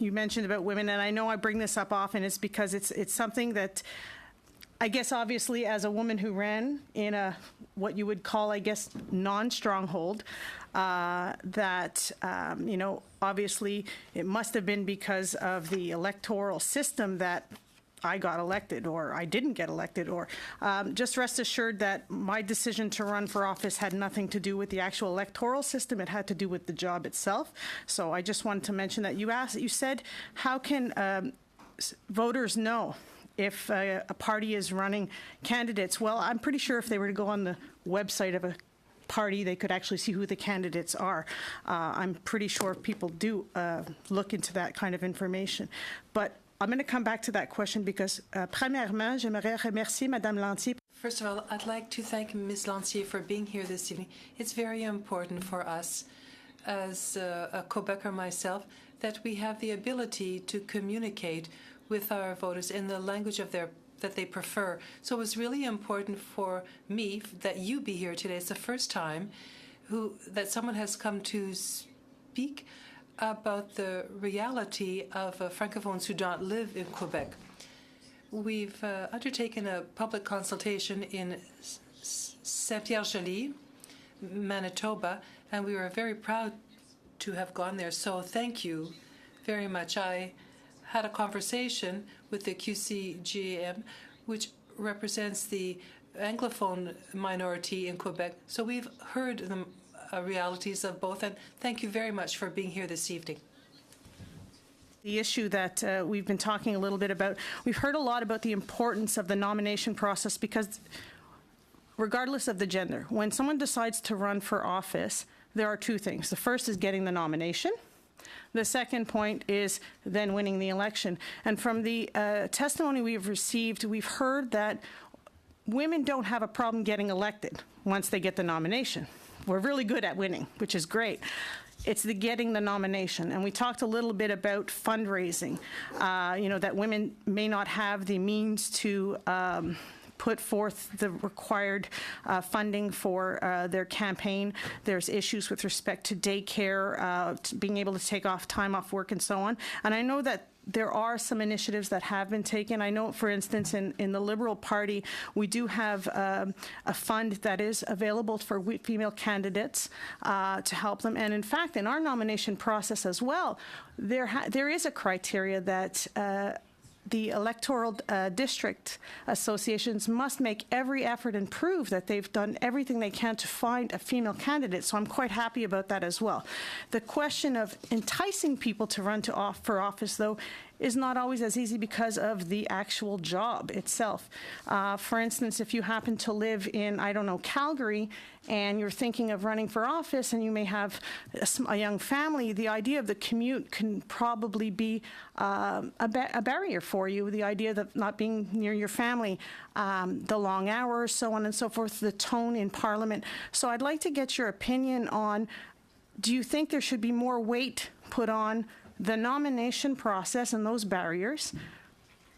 you mentioned about women, and I know I bring this up often. It's because it's something that I guess obviously as a woman who ran in a what you would call, I guess, non-stronghold, that obviously it must have been because of the electoral system that I got elected or I didn't get elected, or just rest assured that my decision to run for office had nothing to do with the actual electoral system. It had to do with the job itself. So I just wanted to mention that. You said, how can voters know if a party is running candidates? Well, I'm pretty sure if they were to go on the website of a party, they could actually see who the candidates are. I'm pretty sure people do look into that kind of information. But I'm going to come back to that question because, premièrement, j'aimerais remercier Madame Lantier. First of all, I'd like to thank Ms. Lantier for being here this evening. It's very important for us, as a Quebecer myself, that we have the ability to communicate with our voters in the language of that they prefer. So it was really important for me that you be here today. It's the first time that someone has come to speak about the reality of Francophones who don't live in Quebec. We've undertaken a public consultation in Saint-Pierre-Joly, Manitoba, and we were very proud to have gone there. So thank you very much. I had a conversation with the QCGM, which represents the Anglophone minority in Quebec. So we've heard them realities of both. And thank you very much for being here this evening. The issue that we've been talking a little bit about, we've heard a lot about the importance of the nomination process because regardless of the gender, when someone decides to run for office, there are two things. The first is getting the nomination. The second point is then winning the election. And from the testimony we've received, we've heard that women don't have a problem getting elected once they get the nomination. We're really good at winning, which is great. It's the getting the nomination. And we talked a little bit about fundraising, that women may not have the means to put forth the required funding for their campaign. There's issues with respect to daycare, being able to take time off work and so on. And I know that there are some initiatives that have been taken. I know, for instance, in the Liberal Party, we do have a fund that is available for female candidates to help them. And in fact, in our nomination process as well, there is a criteria that the electoral district associations must make every effort and prove that they've done everything they can to find a female candidate. So I'm quite happy about that as well. The question of enticing people to run for office, though, is not always as easy because of the actual job itself. For instance, if you happen to live in, I don't know, Calgary, and you're thinking of running for office and you may have a young family, the idea of the commute can probably be a barrier for you. The idea of not being near your family, the long hours, so on and so forth, the tone in Parliament. So I'd like to get your opinion on, do you think there should be more weight put on the nomination process and those barriers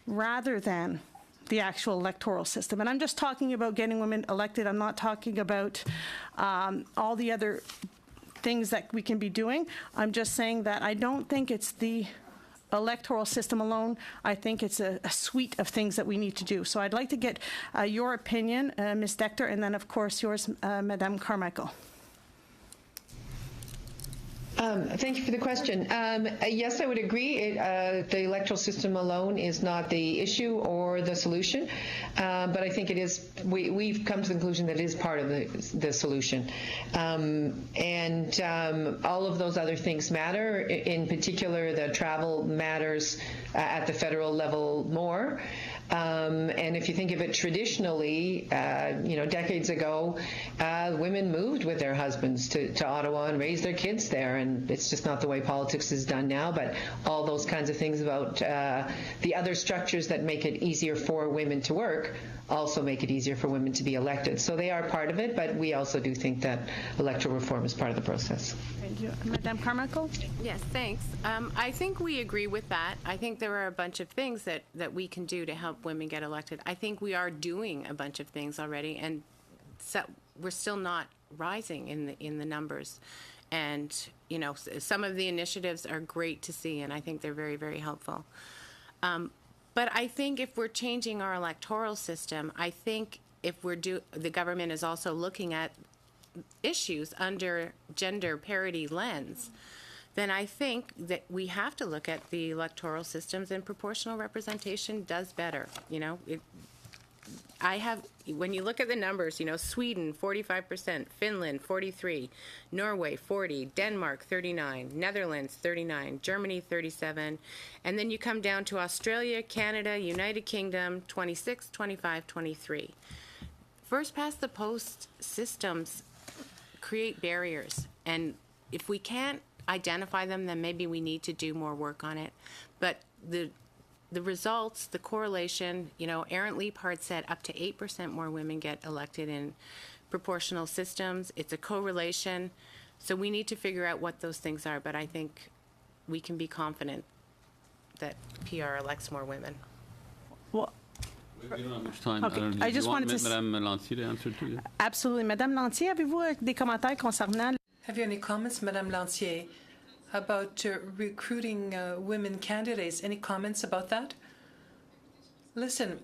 rather than the actual electoral system? And I'm just talking about getting women elected. I'm not talking about all the other things that we can be doing. I'm just saying that I don't think it's the electoral system alone. I think it's a suite of things that we need to do. So I'd like to get your opinion, Ms. Decter, and then, of course, yours, Madame Carmichael. Thank you for the question. Yes, I would agree. The electoral system alone is not the issue or the solution, but I think it is. We've come to the conclusion that it is part of the solution, and all of those other things matter. In particular, the travel matters at the federal level more. And if you think of it traditionally, decades ago, women moved with their husbands to Ottawa and raised their kids there, and it's just not the way politics is done now. But all those kinds of things about the other structures that make it easier for women to work also make it easier for women to be elected. So they are part of it, but we also do think that electoral reform is part of the process. Thank you. Madame Carmichael? Yes, thanks. I think we agree with that. I think there are a bunch of things that we can do to help women get elected. I think we are doing a bunch of things already, and so we're still not rising in the numbers. And, some of the initiatives are great to see, and I think they're very, very helpful. But I think if we're changing our electoral system, I think if the government is also looking at issues under gender parity lens, then I think that we have to look at the electoral systems, and proportional representation does better. When you look at the numbers, Sweden 45%, Finland 43%, Norway 40%, Denmark 39%, Netherlands 39%, Germany 37%, and then you come down to Australia, Canada, United Kingdom 26%, 25%, 23%. First past the post systems create barriers, and if we can't identify them, then maybe we need to do more work on it. But the results, the correlation, Aaron Leaphart said up to 8% more women get elected in proportional systems. It's a correlation. So we need to figure out what those things are, but I think we can be confident that PR elects more women. Well, we don't have much time. Okay. I just wanted to... Madame Lantier to answer to you? Absolutely. Madame Lantier, avez-vous des commentaires concernant... Have you any comments, Madame Lantier, about recruiting women candidates? Any comments about that? Listen,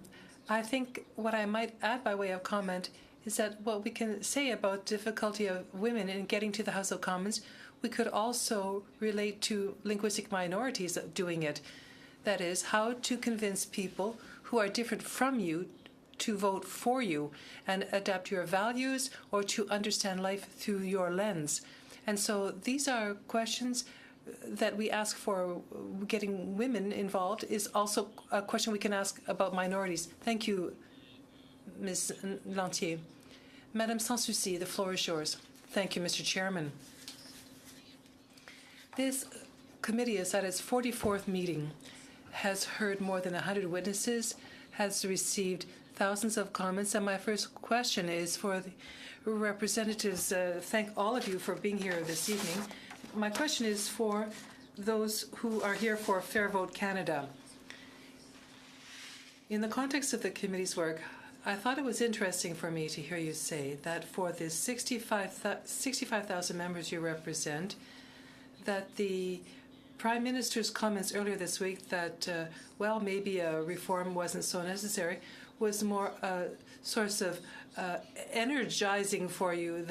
I think what I might add by way of comment is that what we can say about difficulty of women in getting to the House of Commons, we could also relate to linguistic minorities doing it. That is, how to convince people who are different from you to vote for you and adapt your values or to understand life through your lens. And so these are questions that we ask for. Getting women involved is also a question we can ask about minorities. Thank you, Ms. Lantier. Madame Sanssouci, the floor is yours. Thank you, Mr. Chairman. This committee is at its 44th meeting, has heard more than 100 witnesses, has received thousands of comments, and my first question is for the representatives. Thank all of you for being here this evening. My question is for those who are here for Fair Vote Canada. In the context of the committee's work, I thought it was interesting for me to hear you say that for the 65,000 members you represent, that the Prime Minister's comments earlier this week that, well, maybe a reform wasn't so necessary, was more a source of energizing for you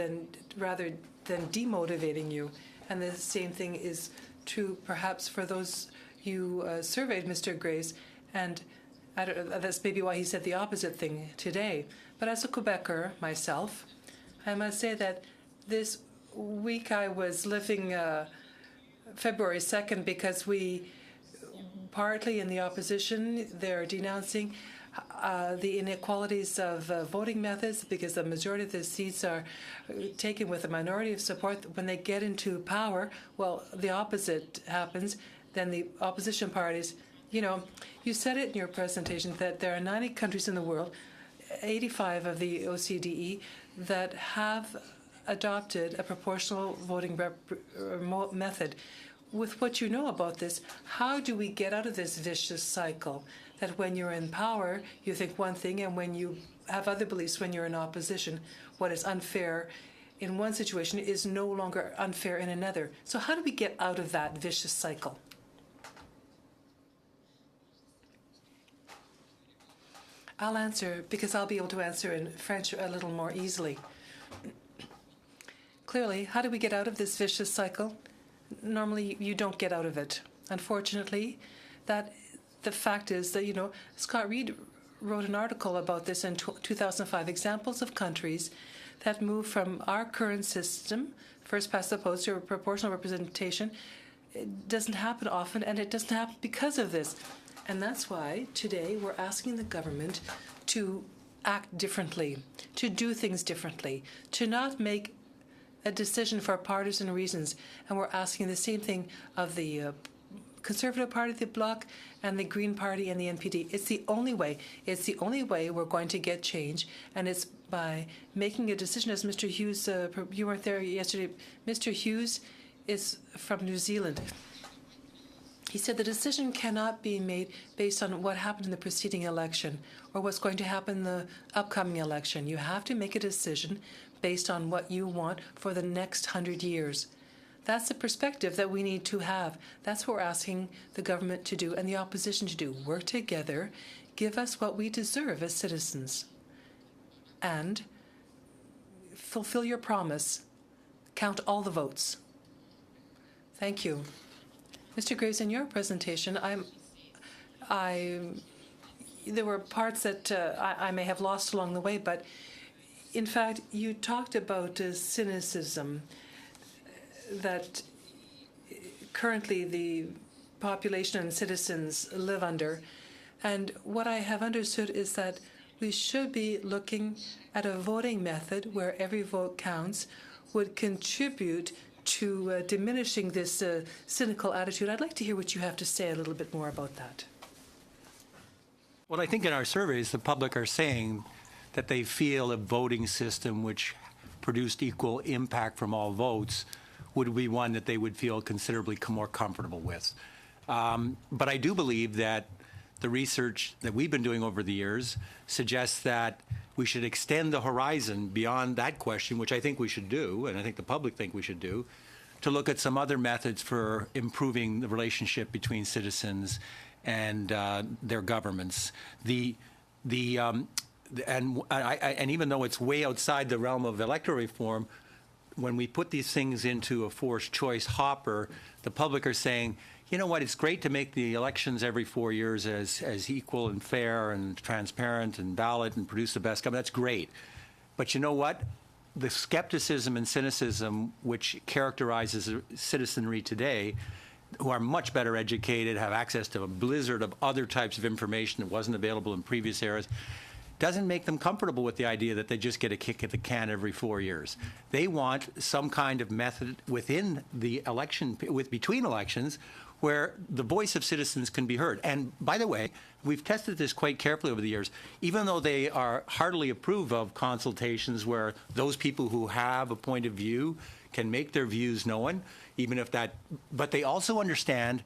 rather than demotivating you. And the same thing is true perhaps for those you surveyed, Mr. Grace, and that's maybe why he said the opposite thing today. But as a Quebecer myself, I must say that this week I was living February 2nd because we, partly in the opposition, they're denouncing the inequalities of voting methods because the majority of the seats are taken with a minority of support. When they get into power, well, the opposite happens. Then the opposition parties, you know, you said it in your presentation that there are 90 countries in the world, 85 of the OCDE, that have adopted a proportional voting method. With what you know about this, how do we get out of this vicious cycle that when you're in power, you think one thing, and when you have other beliefs when you're in opposition, what is unfair in one situation is no longer unfair in another? So how do we get out of that vicious cycle? I'll answer because I'll be able to answer in French a little more easily. Clearly, how do we get out of this vicious cycle? Normally, you don't get out of it. Unfortunately, the fact is that, you know, Scott Reed wrote an article about this in 2005, examples of countries that move from our current system, first past the post, to proportional representation. It doesn't happen often, and it doesn't happen because of this. And that's why today we're asking the government to act differently, to do things differently, to not make a decision for partisan reasons. And we're asking the same thing of the Conservative Party, the Bloc, and the Green Party and the NPD. It's the only way. It's the only way we're going to get change, and it's by making a decision, as Mr. Hughes, you weren't there yesterday. Mr. Hughes is from New Zealand. He said the decision cannot be made based on what happened in the preceding election or what's going to happen in the upcoming election. You have to make a decision based on what you want for the next 100 years. That's the perspective that we need to have. That's what we're asking the government to do and the opposition to do. Work together, give us what we deserve as citizens, and fulfill your promise. Count all the votes. Thank you. Mr. Graves, in your presentation, there were parts that I may have lost along the way, but in fact, you talked about cynicism that currently the population and citizens live under. And what I have understood is that we should be looking at a voting method where every vote counts would contribute to diminishing this cynical attitude. I'd like to hear what you have to say a little bit more about that. Well, I think in our surveys, the public are saying that they feel a voting system which produced equal impact from all votes would be one that they would feel considerably more comfortable with. But I do believe that the research that we've been doing over the years suggests that we should extend the horizon beyond that question, which I think we should do, and I think the public think we should do, to look at some other methods for improving the relationship between citizens and their governments. And even though it's way outside the realm of electoral reform, when we put these things into a forced choice hopper, the public are saying, you know what, it's great to make the elections every 4 years as equal and fair and transparent and ballot and produce the best government. That's great. But you know what? The skepticism and cynicism which characterizes citizenry today, who are much better educated, have access to a blizzard of other types of information that wasn't available in previous eras, doesn't make them comfortable with the idea that they just get a kick at the can every 4 years. They want some kind of method within the election, between elections, where the voice of citizens can be heard. And by the way, we've tested this quite carefully over the years. Even though they are heartily approve of consultations where those people who have a point of view can make their views known, even if that, but they also understand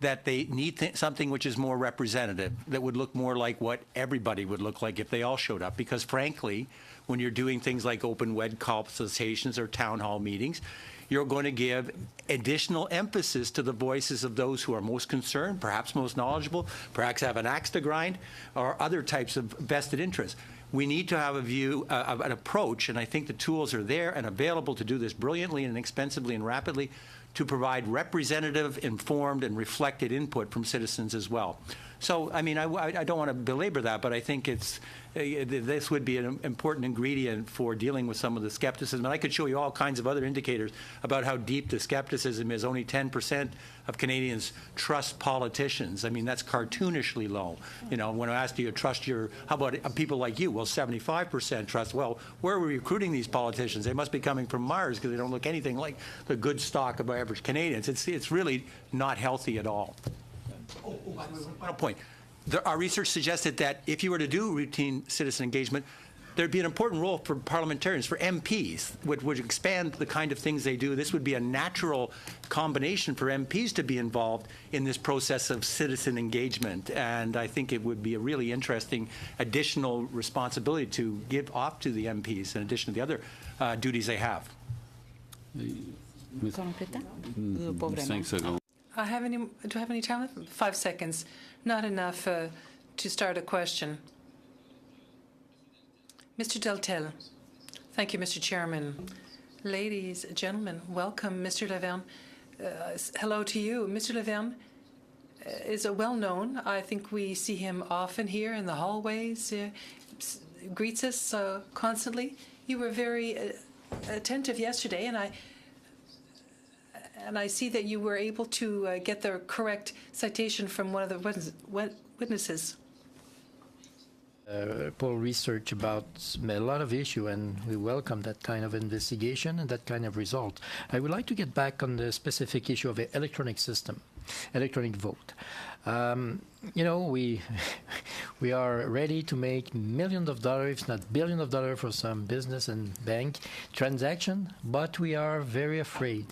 that they need something which is more representative, that would look more like what everybody would look like if they all showed up. Because frankly, when you're doing things like open web consultations or town hall meetings, you're going to give additional emphasis to the voices of those who are most concerned, perhaps most knowledgeable, perhaps have an axe to grind, or other types of vested interests. We need to have a view, an approach, and I think the tools are there and available to do this brilliantly and inexpensively and rapidly, to provide representative, informed, and reflected input from citizens as well. So, I mean, I don't want to belabor that, but I think this would be an important ingredient for dealing with some of the skepticism. And I could show you all kinds of other indicators about how deep the skepticism is. Only 10% of Canadians trust politicians. I mean, that's cartoonishly low. You know, when I asked you to trust how about people like you? Well, 75% trust. Well, where are we recruiting these politicians? They must be coming from Mars because they don't look anything like the good stock of average Canadians. It's really not healthy at all. One point. Our research suggested that if you were to do routine citizen engagement, there'd be an important role for parliamentarians, for MPs, which would expand the kind of things they do. This would be a natural combination for MPs to be involved in this process of citizen engagement. And I think it would be a really interesting additional responsibility to give off to the MPs in addition to the other duties they have. Thanks. Do I have any time left? 5 seconds. Not enough to start a question. Mr. Deltel. Thank you, Mr. Chairman. Ladies, gentlemen, welcome. Mr. Laverne, hello to you. Mr. Laverne is well-known. I think we see him often here in the hallways, greets us constantly. You were very attentive yesterday, and I see that you were able to get the correct citation from one of the witnesses. Poll research about a lot of issue, and we welcome that kind of investigation and that kind of result. I would like to get back on the specific issue of the electronic system, electronic vote. You know, we are ready to make millions of dollars, if not billions of dollars, for some business and bank transaction, but we are very afraid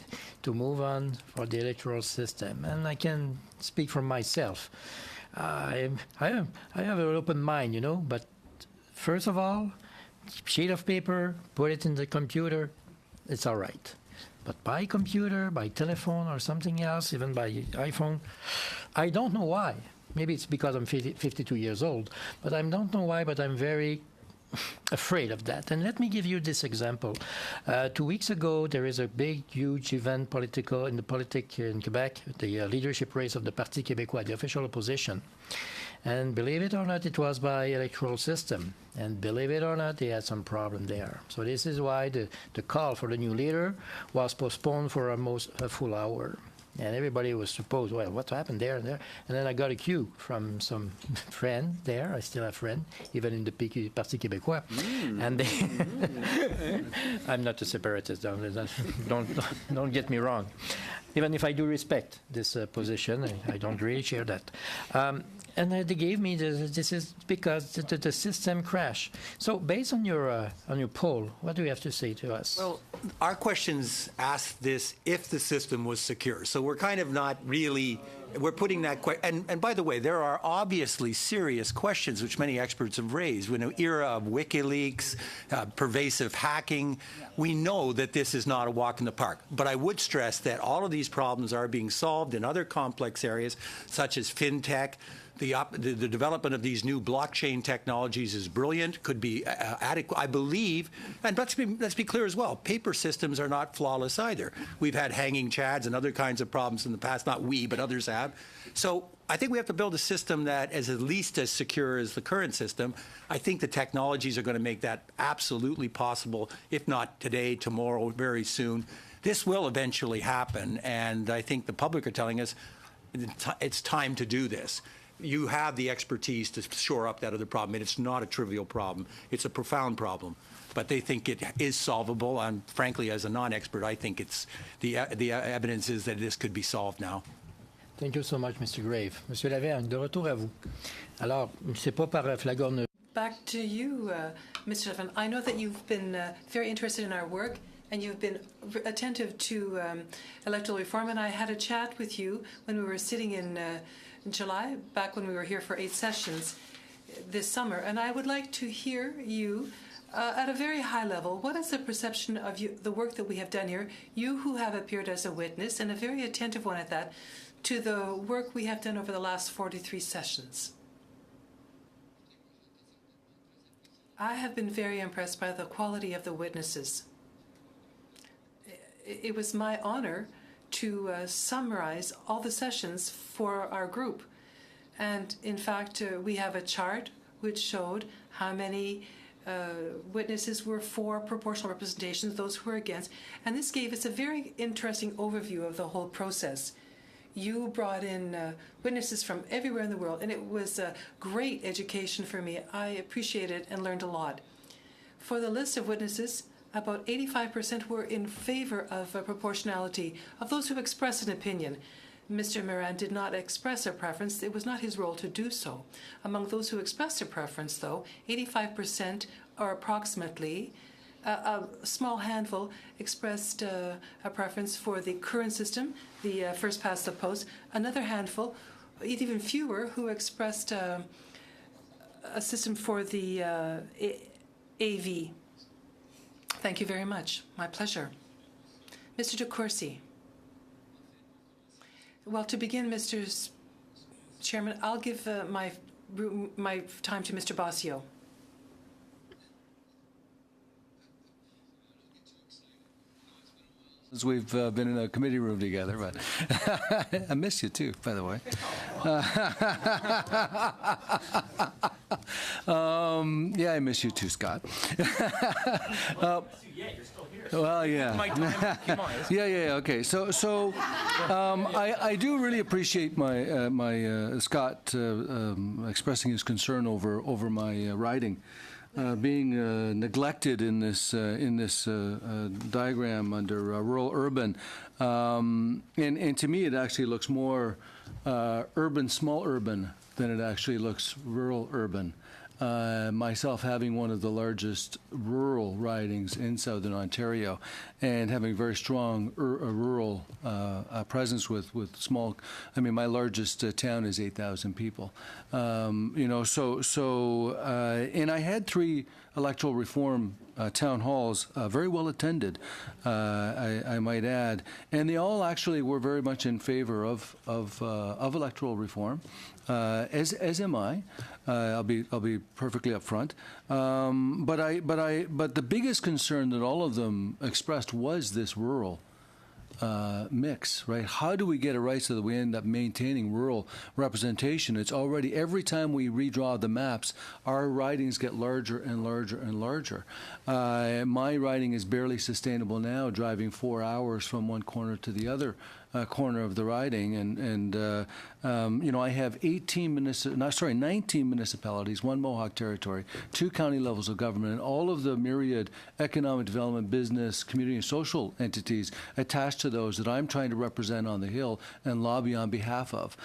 to move on for the electoral system. And I can speak for myself. I have an open mind, you know, but first of all, sheet of paper, put it in the computer, it's all right. But by computer, by telephone, or something else, even by iPhone, I don't know why. Maybe it's because I'm 52 years old, but I don't know why, but I'm very afraid of that. And let me give you this example. 2 weeks ago, there is a big, huge event in the politics in Quebec, the leadership race of the Parti Québécois, the official opposition. And believe it or not, it was by electoral system. And believe it or not, they had some problem there. So this is why the call for the new leader was postponed for almost a full hour. And everybody was supposed, well, what happened there and there? And then I got a cue from some friend there. I still have friends, even in the Parti Québécois. And they I'm not a separatist, don't get me wrong. Even if I do respect this position, I don't really share that. And they gave me this is because the system crashed. So based on your poll, what do you have to say to us? Well, our questions ask this if the system was secure. So we're kind of not really, we're putting that question. And by the way, there are obviously serious questions which many experts have raised. In an era of WikiLeaks, pervasive hacking, we know that this is not a walk in the park. But I would stress that all of these problems are being solved in other complex areas, such as fintech, the development of these new blockchain technologies is brilliant, could be adequate, I believe. And let's be clear as well, paper systems are not flawless either. We've had hanging chads and other kinds of problems in the past, not we, but others have. So I think we have to build a system that is at least as secure as the current system. I think the technologies are going to make that absolutely possible, if not today, tomorrow, very soon. This will eventually happen, and I think the public are telling us it's time to do this. You have the expertise to shore up that other problem, and it's not a trivial problem. It's a profound problem, but they think it is solvable, and frankly, as a non-expert, I think it's the evidence is that this could be solved now. Thank you so much, Mr. Grave. Monsieur Lavergne, de retour à vous. Alors, c'est pas par flagorne. Back to you, Mr. Lavergne. I know that you've been very interested in our work, and you've been attentive to electoral reform, and I had a chat with you when we were sitting in July, back when we were here for 8 sessions this summer, and I would like to hear you at a very high level. What is the perception of you, the work that we have done here, you who have appeared as a witness, and a very attentive one at that, to the work we have done over the last 43 sessions? I have been very impressed by the quality of the witnesses. It was my honor to summarize all the sessions for our group. And in fact, we have a chart which showed how many witnesses were for proportional representation, those who were against. And this gave us a very interesting overview of the whole process. You brought in witnesses from everywhere in the world, and it was a great education for me. I appreciated and learned a lot. For the list of witnesses, about 85% were in favor of proportionality, of those who expressed an opinion. Mr. Moran did not express a preference. It was not his role to do so. Among those who expressed a preference, though, 85%, or approximately, a small handful expressed a preference for the current system, the first past the post. Another handful, even fewer, who expressed a system for the AV. Thank you very much. My pleasure. Mr. De Courcy. Well, to begin, Mr. Chairman, I'll give my time to Mr. Bossio. We've been in a committee room together, but I miss you too, by the way. Yeah, I miss you too, Scott. Well, yeah. Yeah. Okay. So, I do really appreciate my Scott expressing his concern over my writing. Being neglected in this diagram under rural urban, and to me it actually looks more urban, small urban than it actually looks rural urban. Myself having one of the largest rural ridings in southern Ontario and having very strong rural presence with small, I mean, my largest town is 8,000 people. And I had 3 electoral reform town halls, very well attended, I might add, and they all actually were very much in favor of electoral reform, as am I. I'll be perfectly upfront. But the biggest concern that all of them expressed was this rural mix, right? How do we get it right so that we end up maintaining rural representation? It's already, every time we redraw the maps, our ridings get larger and larger and larger. My riding is barely sustainable now, driving 4 hours from one corner to the other corner of the riding, and I have 19 municipalities, 1 Mohawk territory, 2 county levels of government, and all of the myriad economic development, business, community, and social entities attached to those that I'm trying to represent on the Hill and lobby on behalf of,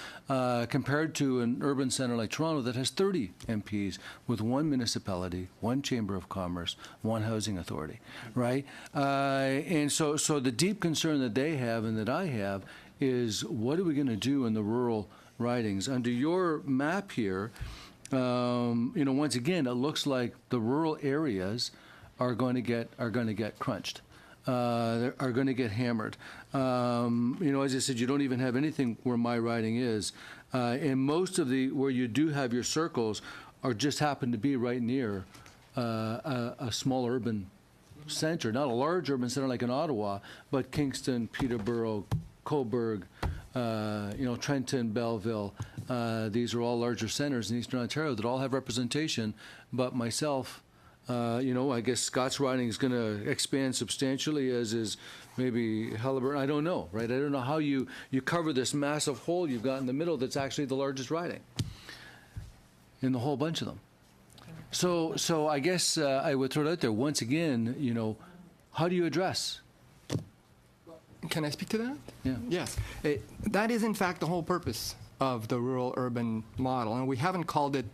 compared to an urban center like Toronto that has 30 MPs with 1 municipality, 1 chamber of commerce, 1 housing authority, right? And so the deep concern that they have and that I have is, what are we going to do in the rural ridings? Under your map here, once again, it looks like the rural areas are going to get crunched. are going to get hammered. As I said, you don't even have anything where my riding is. And most of where you do have your circles are just happen to be right near a small urban center, not a large urban center like in Ottawa, but Kingston, Peterborough, Cobourg, Trenton, Belleville. These are all larger centers in Eastern Ontario that all have representation. But myself, I guess Scott's riding is going to expand substantially, as is maybe Halliburton. I don't know, right? I don't know how you cover this massive hole you've got in the middle that's actually the largest riding in the whole bunch of them. So I guess I would throw it out there once again. How do you address? Can I speak to that? Yeah. Yes. That is, in fact, the whole purpose of the rural-urban model. And we haven't called it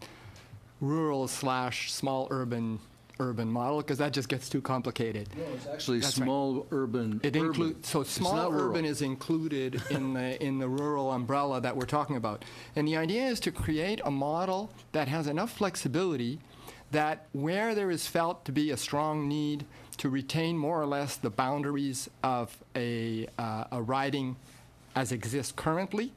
rural/small urban model because that just gets too complicated. No, it's actually That's small urban. It includes, so small urban is included in the rural umbrella that we're talking about. And the idea is to create a model that has enough flexibility that where there is felt to be a strong need to retain more or less the boundaries of a riding as exists currently,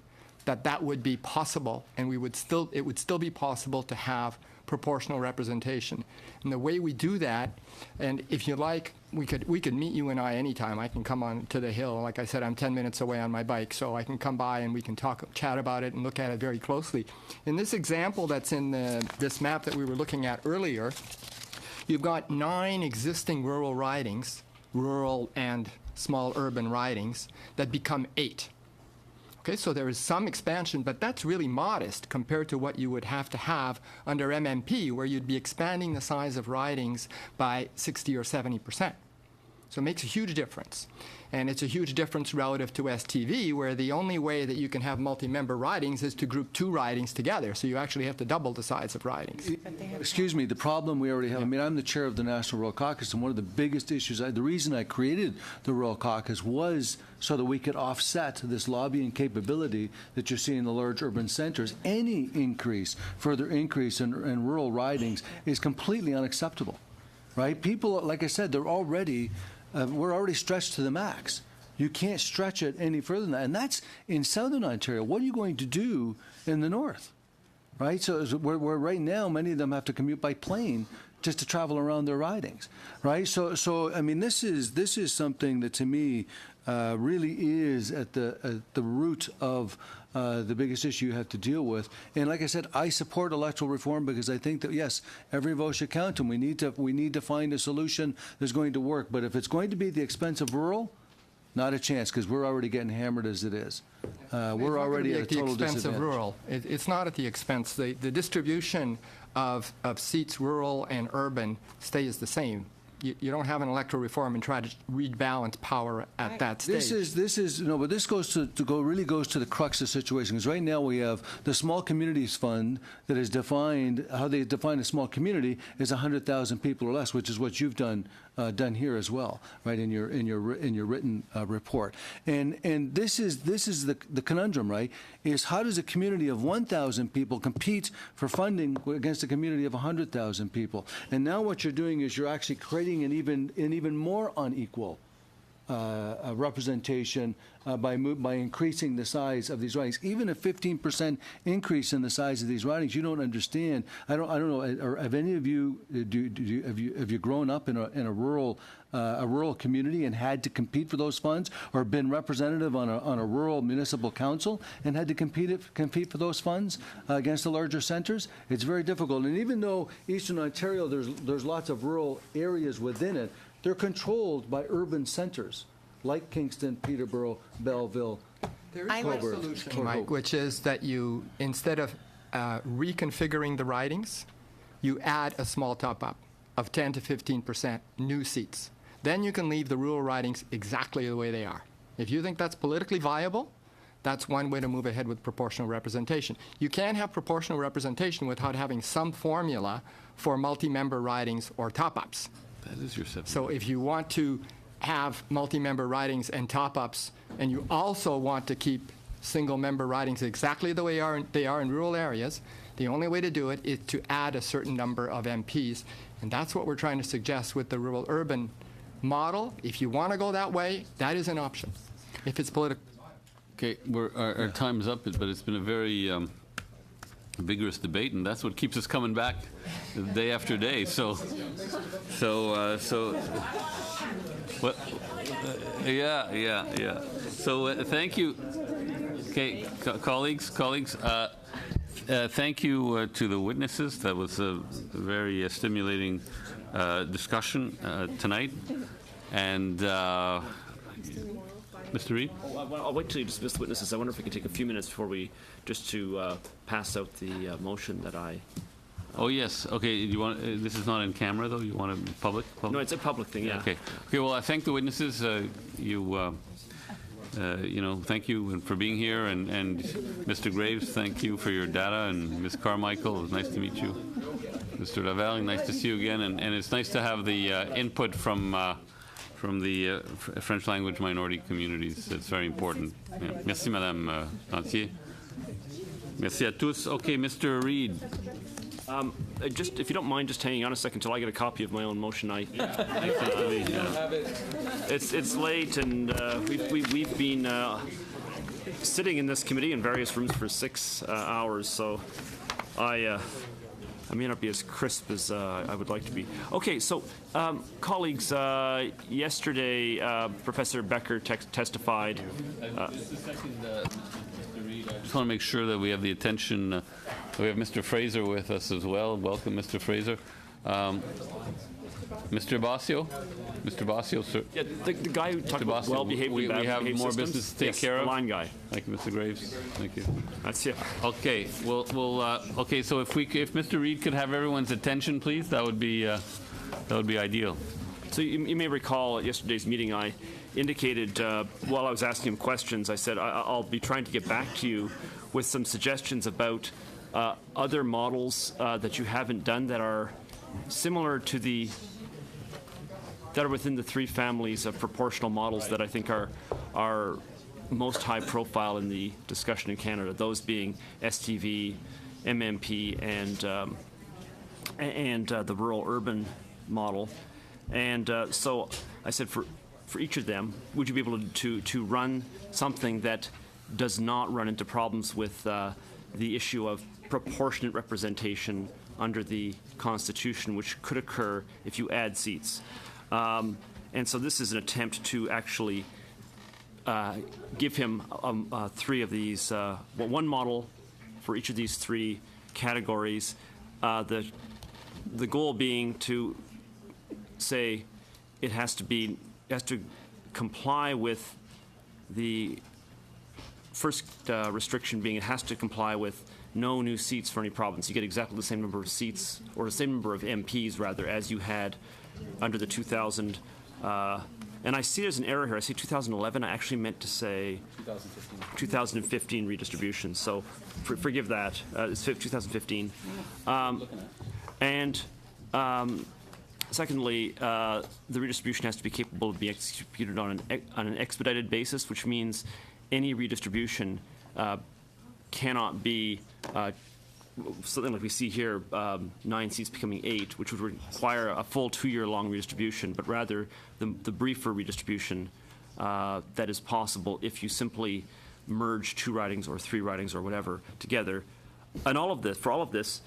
that would be possible, and it would still be possible to have proportional representation. And the way we do that, and if you like, we could meet you and I anytime. I can come on to the Hill. Like I said, I'm 10 minutes away on my bike, so I can come by and we can chat about it and look at it very closely. In this example that's in this map that we were looking at earlier, you've got 9 existing rural ridings, rural and small urban ridings, that become 8. Okay, so there is some expansion, but that's really modest compared to what you would have to have under MMP, where you'd be expanding the size of ridings by 60 or 70%. So it makes a huge difference. And it's a huge difference relative to STV, where the only way that you can have multi-member ridings is to group 2 ridings together. So you actually have to double the size of ridings. Excuse me, the problem we already have, I mean, I'm the chair of the National Rural Caucus, and one of the biggest issues, the reason I created the Rural Caucus was so that we could offset this lobbying capability that you see in the large urban centers. Any further increase in rural ridings is completely unacceptable, right? People, like I said, we're already stretched to the max. You can't stretch it any further than that. And that's in Southern Ontario. What are you going to do in the north? Right? So where right now many of them have to commute by plane just to travel around their ridings. Right? So I mean, this is something that to me really is at the root of the biggest issue you have to deal with. And like I said, I support electoral reform because I think that, yes, every vote should count, and we need to find a solution that's going to work. But if it's going to be at the expense of rural, not a chance, because we're already getting hammered as it is. We're already at a total disadvantage. It's not at the expense of rural. It's not at the expense. The distribution of seats, rural and urban, stays the same. You don't have an electoral reform and try to rebalance power at that stage. But this goes to the crux of the situation, because right now we have the Small Communities Fund that is defined, how they define a small community is 100,000 people or less, which is what you've done here as well, right, in your written report. And this is the conundrum, right, is how does a community of 1,000 people compete for funding against a community of 100,000 people? And now what you're doing is you're actually creating an even more unequal representation by increasing the size of these ridings. Even a 15% increase in the size of these ridings, you don't understand. I don't know. Or have any of you have you grown up in a rural community and had to compete for those funds, or been representative on a rural municipal council and had to compete for those funds against the larger centers? It's very difficult. And even though Eastern Ontario, there's lots of rural areas within it, they're controlled by urban centers like Kingston, Peterborough, Belleville. There is a solution, Mike, which is that you, instead of reconfiguring the ridings, you add a small top-up of 10 to 15% new seats. Then you can leave the rural ridings exactly the way they are. If you think that's politically viable, that's one way to move ahead with proportional representation. You can't have proportional representation without having some formula for multi-member ridings or top-ups. That is your 7. So if you want to have multi-member ridings and top-ups, and you also want to keep single-member ridings exactly the way they are in rural areas, the only way to do it is to add a certain number of MPs, and that's what we're trying to suggest with the rural-urban model. If you want to go that way, that is an option. If it's political. Okay, our time's up, but it's been a very vigorous debate, and that's what keeps us coming back day after day. So, what? Yeah. So, thank you. Okay, colleagues. Thank you to the witnesses. That was a very stimulating discussion tonight, and. Mr. Reid? I'll wait till you dismiss the witnesses. I wonder if we can take a few minutes before we just to pass out the motion that I. Oh yes. Okay. You want? This is not in camera though. You want it public? No, it's a public thing. Yeah. Okay. Well, I thank the witnesses. Thank you for being here, and Mr. Graves, thank you for your data, and Ms. Carmichael, it was nice to meet you. Mr. Laval, nice to see you again, and it's nice to have the input from the French language minority communities. It's very important. Yeah. Merci, Madame Lantier. Merci à tous. Okay, Mr. Reid. Just, if you don't mind, just hanging on a second until I get a copy of my own motion. It's late, and we've been sitting in this committee in various rooms for 6 hours, so I may not be as crisp as I would like to be. Okay, so colleagues, yesterday Professor Becker testified. I just want to make sure that we have the attention. We have Mr. Fraser with us as well. Welcome, Mr. Fraser. Mr. Basio? Mr. Basio, sir. Yeah, the guy who talked about well-behaved we have more systems. business to take care of. The line guy. Thank you, Mr. Graves. Thank you. That's it. Okay, okay. So if Mr. Reid could have everyone's attention, please, that would be ideal. So you may recall at yesterday's meeting, I indicated while I was asking him questions, I said I'll be trying to get back to you with some suggestions about other models that you haven't done that are similar to that are within the 3 families of proportional models that I think are most high profile in the discussion in Canada, those being STV, MMP, and the rural-urban model. And so I said for each of them, would you be able to run something that does not run into problems with the issue of proportionate representation under the Constitution, which could occur if you add seats. And so this is an attempt to actually give him 3 of these, one model for each of these 3 categories. The goal being to say it has to comply with the first restriction being it has to comply with no new seats for any province. You get exactly the same number of seats, or the same number of MPs, rather, as you had under the 2000. And I see there's an error here. I see 2011. I actually meant to say 2015 redistribution. So forgive that. It's 2015. Secondly, the redistribution has to be capable of being executed on an expedited basis, which means any redistribution cannot be something like we see here, 9 seats becoming 8, which would require a full 2-year-long redistribution, but rather the briefer redistribution that is possible if you simply merge 2 ridings or 3 ridings or whatever together. And for all of this,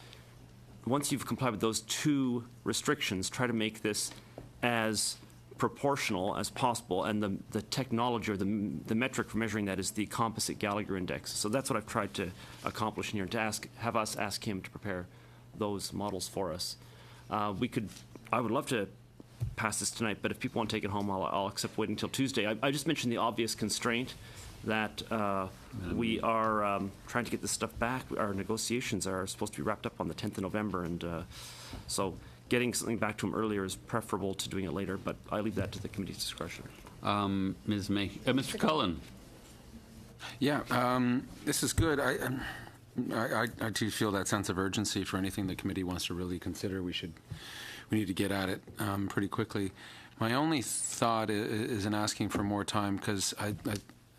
once you've complied with those 2 restrictions, try to make this as proportional as possible, and the technology or the metric for measuring that is the composite Gallagher index. So that's what I've tried to accomplish in here, to have us ask him to prepare those models for us. I would love to pass this tonight, but if people want to take it home, I'll accept waiting until Tuesday. I just mentioned the obvious constraint that we are trying to get this stuff back. Our negotiations are supposed to be wrapped up on the 10th of November, and so getting something back to him earlier is preferable to doing it later, but I leave that to the committee's discretion. Ms. May, Mr. Cullen. Yeah, this is good. I too feel that sense of urgency for anything the committee wants to really consider. We need to get at it pretty quickly. My only thought is in asking for more time, because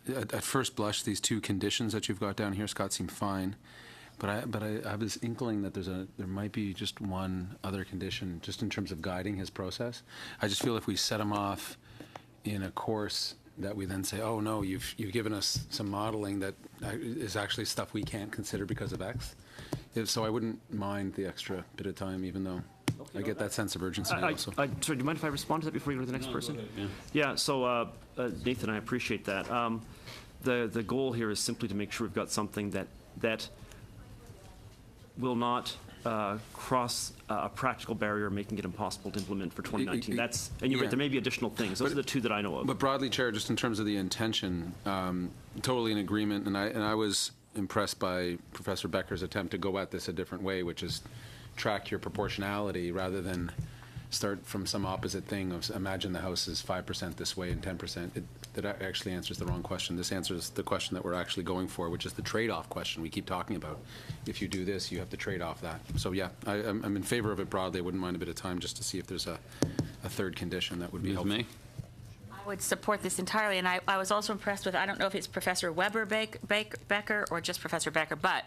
at first blush, these 2 conditions that you've got down here, Scott, seem fine. But I have this inkling that there might be just one other condition, just in terms of guiding his process. I just feel if we set him off in a course that we then say, oh no, you've given us some modeling that is actually stuff we can't consider because of X. So I wouldn't mind the extra bit of time, even though I get that sense of urgency also. Sorry, do you mind if I respond to that before you go to the next person? Yeah, so Nathan, I appreciate that. The goal here is simply to make sure we've got something that will not cross a practical barrier, making it impossible to implement for 2019. That's, and you're right, there may be additional things. Those are the two that I know of. But broadly, Chair, just in terms of the intention, totally in agreement, and I was impressed by Professor Becker's attempt to go at this a different way, which is track your proportionality rather than start from some opposite thing of imagine the House is 5% this way and 10%. That actually answers the wrong question. This answers the question that we're actually going for, which is the trade-off question we keep talking about. If you do this, you have to trade off that. So yeah, I'm in favor of it broadly. I wouldn't mind a bit of time just to see if there's a third condition that would be helpful. I would support this entirely, and I was also impressed with, I don't know if it's Professor Weber Becker or just Professor Becker, but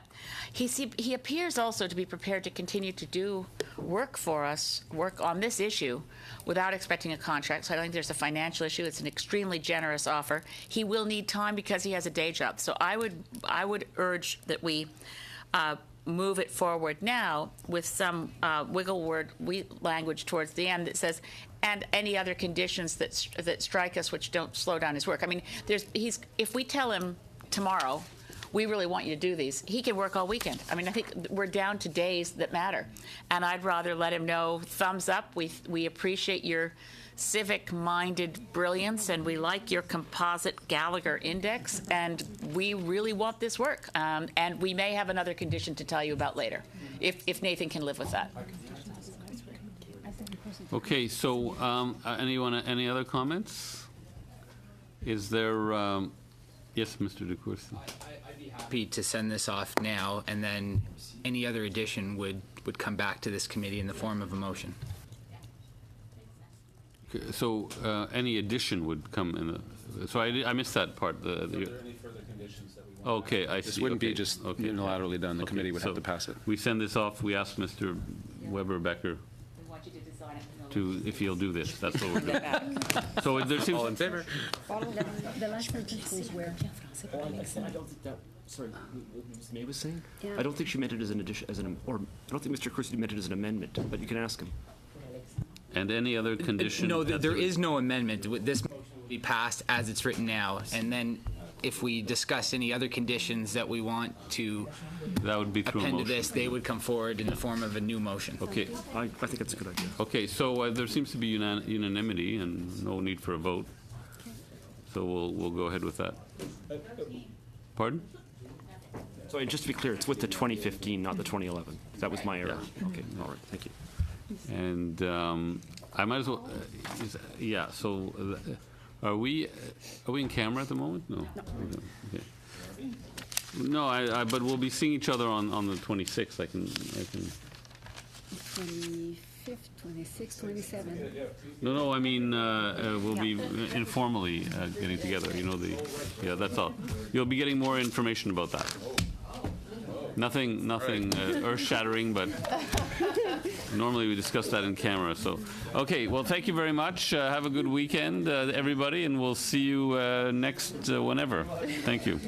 he appears also to be prepared to continue to do work for us, work on this issue without expecting a contract. So I don't think there's a financial issue. It's an extremely generous offer. He will need time because he has a day job. So I would urge that we move it forward now with some wiggle language towards the end that says, and any other conditions that strike us which don't slow down his work. I mean, if we tell him tomorrow, we really want you to do these, he can work all weekend. I mean, I think we're down to days that matter. And I'd rather let him know, thumbs up, we appreciate your civic-minded brilliance, and we like your composite Gallagher index, and we really want this work. And we may have another condition to tell you about later, if Nathan can live with that. Okay, so any other comments? Is there, yes, Mr. DeCourcy. I'd be happy to send this off now, and then any other addition would come back to this committee in the form of a motion. Okay, so any addition would come in the, so I missed that part. Are there any further conditions that we want? Okay, I see. This wouldn't be just unilaterally done. The committee would have to pass it. We send this off. We ask Mr. Weber Becker if he'll do this. That's what we're doing. So there seems. All in favor? The last sentence was where? I don't think that. Sorry, Ms. May was saying. Yeah. I don't think she meant it as an addition, or I don't think Mr. Kersey meant it as an amendment. But you can ask him. And any other condition? No, there is no amendment. This motion will be passed as it's written now, and then if we discuss any other conditions that we want to that would be through append a motion. to this, they would come forward in the form of a new motion. Okay. I think that's a good idea. Okay, so there seems to be unanimity and no need for a vote. So we'll go ahead with that. Pardon? So just to be clear, it's with the 2015, not the 2011. That was my error. Yeah. Okay, all right, thank you. And I might as well, yeah, so are we in camera at the moment? No. Okay. No, but we'll be seeing each other on the 26th. I can. 25th, 26th, 27th. No, I mean, we'll be informally getting together. You know, yeah, that's all. You'll be getting more information about that. Nothing earth-shattering, but normally we discuss that in camera. So, okay, well, thank you very much. Have a good weekend, everybody, and we'll see you next whenever. Thank you.